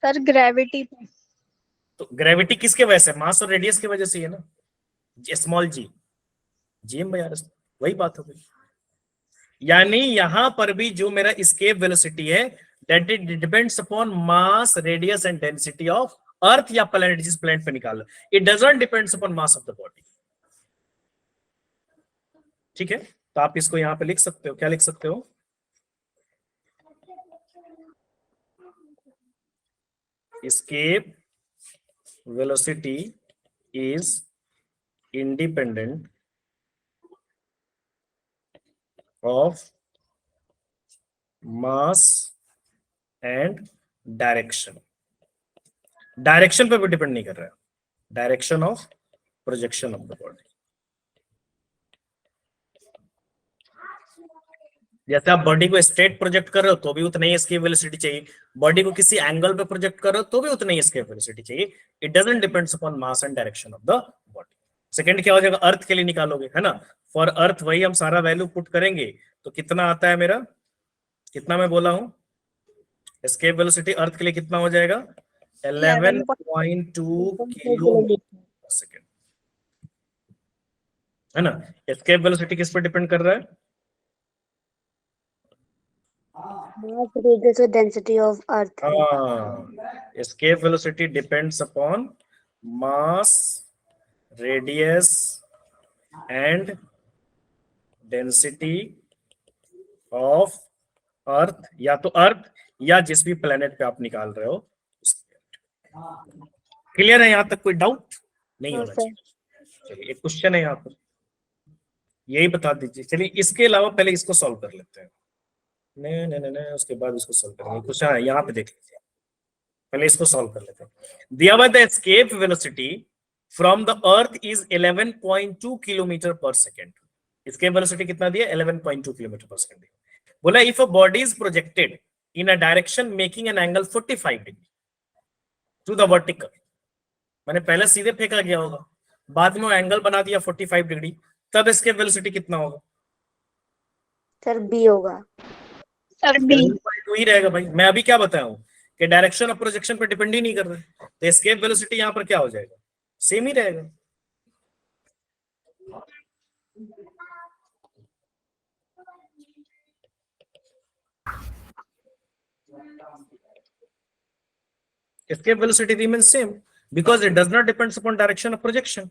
S3: सर ग्रेविटी पे।
S1: तो ग्रेविटी किसके वजह से, मास और रेडियस की वजह से ही है ना, स्मॉल जी, gm/r, वही बात हो गई। यानी यहां पर भी जो मेरा एस्केप वेलोसिटी है, that it depends upon mass, radius and density of earth या प्लैनेट, जिस प्लैनेट पे निकालो, it doesn't depends upon mass of the body. ठीक है, तो आप इसको यहां पे लिख सकते हो, क्या लिख सकते हो, escape velocity is independent of mass and direction. Direction पे भी डिपेंड नहीं कर रहा है, direction of projection of the body. जैसे आप बॉडी को स्ट्रेट प्रोजेक्ट कर रहे हो तो भी उतना ही एस्केप वेलोसिटी चाहिए, बॉडी को किसी एंगल पे प्रोजेक्ट कर रहे हो तो भी उतना ही एस्केप वेलोसिटी चाहिए। It doesn't depends upon mass and direction of the body. Second क्या हो जाएगा, अर्थ के लिए निकालोगे है ना, फॉर अर्थ वही हम सारा वैल्यू पुट करेंगे, तो कितना आता है मेरा, कितना मैं बोला हूं, एस्केप वेलोसिटी अर्थ के लिए कितना हो जाएगा, 11.2 किलोमीटर सेकेंड, है ना। एस्केप वेलोसिटी किस पर डिपेंड कर रहा है,
S5: मास, रेडियस और density of earth.
S1: Escape velocity depends upon mass, radius and density of earth, या तो अर्थ या जिस भी प्लेनेट पे आप निकाल रहे हो। क्लियर है, यहां तक कोई डाउट नहीं होना चाहिए। चलिए, एक क्वेश्चन है यहाँ पर, यही बता दीजिए। चलिए, इसके अलावा पहले इसको सॉल्व कर लेते हैं, नहीं नहीं नहीं, उसके बाद इसको सॉल्व करेंगे। क्वेश्चन है यहाँ पे, देख लीजिए, पहले इसको सॉल्व कर लेते हैं। दिया हुआ the escape velocity from the earth is 11.2 kilometre per second. Escape velocity कितना दिया, 11.2 किलोमीटर पर सेकेंड। बोला if a body is projected in a direction making an angle 45 degree to the vertical, मैंने पहले सीधे फेंका गया होगा, बाद में एंगल बना दिया 45 डिग्री, तब एस्केप वेलोसिटी कितना होगा,
S5: सर बी होगा।
S3: Sir B.
S1: 11.2 ही रहेगा भाई। मैं अभी क्या बताया हूं कि डायरेक्शन ऑफ प्रोजेक्शन पे डिपेंड ही नहीं कर रहा है, तो एस्केप वेलोसिटी यहां पर क्या हो जाएगा, सेम ही रहेगा। Escape velocity remains same because it does not depends upon direction of projection.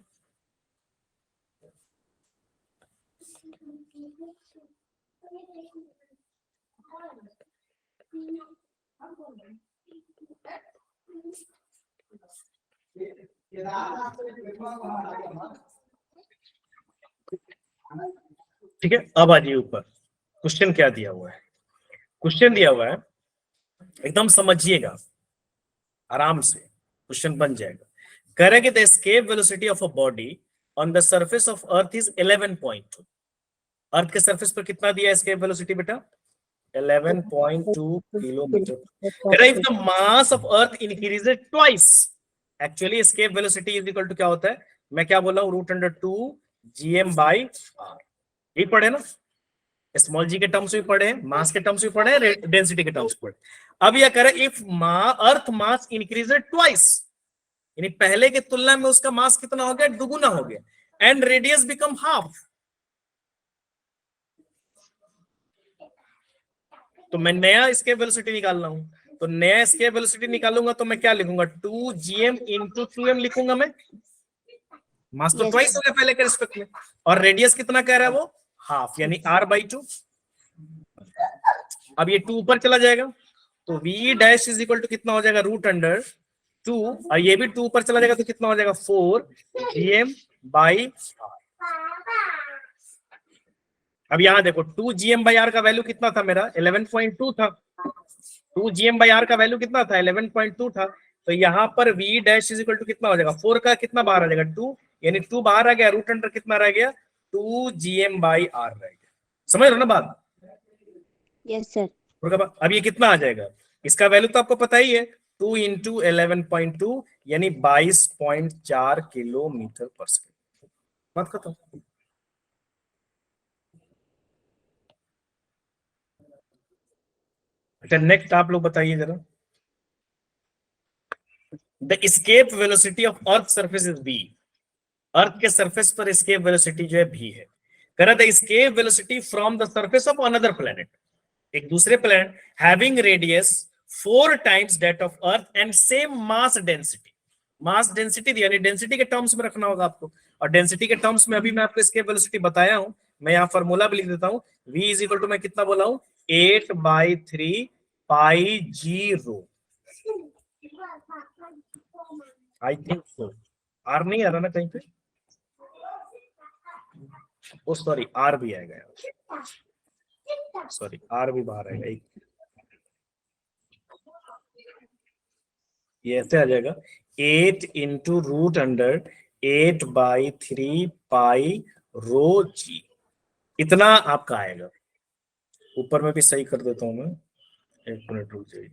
S1: ठीक है, अब आ जाइए ऊपर, क्वेश्चन क्या दिया हुआ है। क्वेश्चन दिया हुआ है, एकदम समझिएगा आराम से, क्वेश्चन बन जाएगा। कह रहे कि the escape velocity of a body on the surface of earth is 11.2। अर्थ के सरफेस पर कितना दिया एस्केप वेलोसिटी बेटा? 11.2 किलोमीटर। कह रहा है if the mass of earth increases twice, actually escape velocity is equal to क्या होता है, मैं क्या बोला हूं, √2 gm/r। यही पढ़े ना, स्मॉल जी के टर्म्स भी पढ़े, मास के टर्म्स भी पढ़े, डेंसिटी के टर्म्स पढ़े। अब यह कह रहे if earth mass increases twice, यानी पहले की तुलना में उसका मास कितना हो गया, दुगुना हो गया, एंड रेडियस बिकम हाफ। तो मैं नया एस्केप वेलोसिटी निकाल रहा हूं, तो नया एस्केप वेलोसिटी निकालूंगा तो मैं क्या लिखूंगा, 2gm × 2m लिखूंगा मैं। मास तो ट्वाइस हो गया पहले के रिस्पेक्ट में, और रेडियस कितना कह रहा है वो, हाफ, यानी r/2। अब ये 2 ऊपर चला जाएगा तो v dash is equal to कितना हो जाएगा, √2, और ये भी 2 ऊपर चला जाएगा तो कितना हो जाएगा, 4gm/r। अब यहां देखो 2gm/r का वैल्यू कितना था मेरा, 11.2 था। 2gm/r का वैल्यू कितना था, 11.2 था। तो यहाँ पर v dash is equal to कितना हो जाएगा, 4 का कितना बाहर आ जाएगा, 2, यानी 2 बाहर आ गया, √अंडर कितना रह गया, 2gm/r रह गया। समझ रहे हो ना बात?
S5: Yes sir.
S1: अब ये कितना आ जाएगा, इसका वैल्यू तो आपको पता ही है, 2 × 11.2 यानी 22.4 किलोमीटर पर सेकेंड। बात खत्म। अच्छा नेक्स्ट आप लोग बताइए जरा, the escape velocity of earth surface is v। अर्थ के सरफेस पर एस्केप वेलोसिटी जो है v है। कह रहा था escape velocity from the surface of another planet, एक दूसरे planet, having radius 4 times that of earth and same mass density. Mass density यानी डेंसिटी के टर्म्स में रखना होगा आपको, और डेंसिटी के टर्म्स में अभी मैं आपको एस्केप वेलोसिटी बताया हूं, मैं यहाँ फॉर्मूला भी लिख देता हूं, v इज इक्वल टू मैं कितना बोला हूं, 8/3 πg ρ। I think so, are नहीं आ रहा ना कहीं पे, ओ सॉरी आर भी आएगा, सॉरी आर भी बाहर आएगा, ये ऐसे आ जाएगा 8 × √8/3 π ρg, इतना आपका आएगा। ऊपर में भी सही कर देता हूं मैं, 1 मिनट रुक जाइए।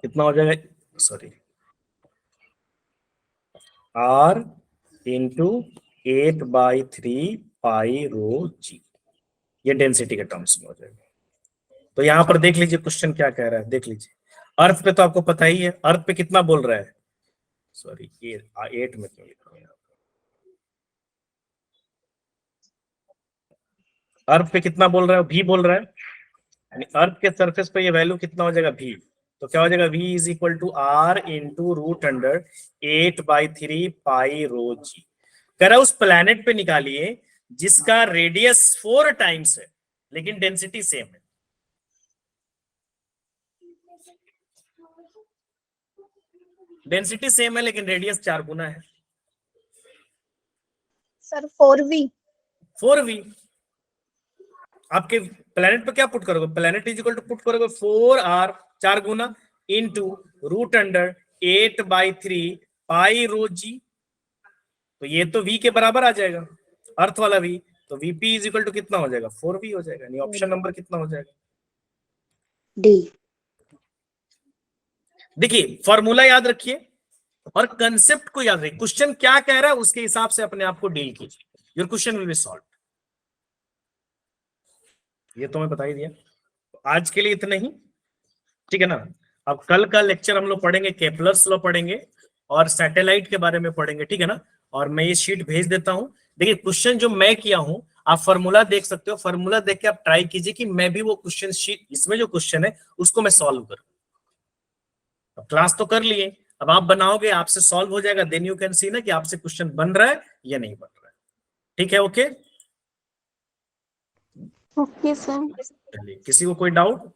S1: कितना हो जाएगा, सॉरी r × 8/3 π ρg, ये डेंसिटी के टर्म्स में हो जाएगा। तो यहां पर देख लीजिए क्वेश्चन क्या कह रहा है, देख लीजिए। अर्थ पे तो आपको पता ही है, अर्थ पे कितना बोल रहा है, सॉरी ये 8 में क्यों लिख रहा हूं, अर्थ पे कितना बोल रहा है, v बोल रहा है, यानी अर्थ के सरफेस पे ये वैल्यू कितना हो जाएगा, v। तो क्या हो जाएगा, v is equal to r × √8/3 π ρg। कह रहा उस प्लैनेट पे निकालिए जिसका रेडियस 4 टाइम्स है लेकिन डेंसिटी सेम है। डेंसिटी सेम है लेकिन रेडियस 4 गुना है।
S3: Sir 4v।
S1: 4v आपके प्लेनेट पे क्या पुट करोगे, planet is equal to put करोगे 4r 4 गुना इंटू √8/3 π ρg। तो ये तो v के बराबर आ जाएगा, अर्थ वाला v, तो vp इज इक्वल टू कितना हो जाएगा, 4v हो जाएगा। यानी ऑप्शन नंबर कितना हो जाएगा,
S5: डी।
S1: देखिए फॉर्मूला याद रखिए और कंसेप्ट को याद रखिए, क्वेश्चन क्या कह रहा है उसके हिसाब से अपने आप को डील कीजिए, your question will be solve. ये तो मैं बता ही दिया। आज के लिए इतना ही, ठीक है ना। अब कल का लेक्चर हम लोग पढ़ेंगे, केपलर्स लॉ पढ़ेंगे और सैटेलाइट के बारे में पढ़ेंगे, ठीक है ना। और मैं ये शीट भेज देता हूं। देखिए क्वेश्चन जो मैं किया हूं आप फॉर्मूला देख सकते हो, फॉर्मूला देख के आप ट्राई कीजिए कि मैं भी वो क्वेश्चन शीट, इसमें जो क्वेश्चन है उसको मैं सॉल्व करूं। अब क्लास तो कर लिए, अब आप बनाओगे, आपसे सॉल्व हो जाएगा, देन यू कैन सी ना कि आपसे क्वेश्चन बन रहा है या नहीं बन रहा है। ठीक है, ओके
S2: ओके सर।
S1: चलिए, किसी को कोई डाउट?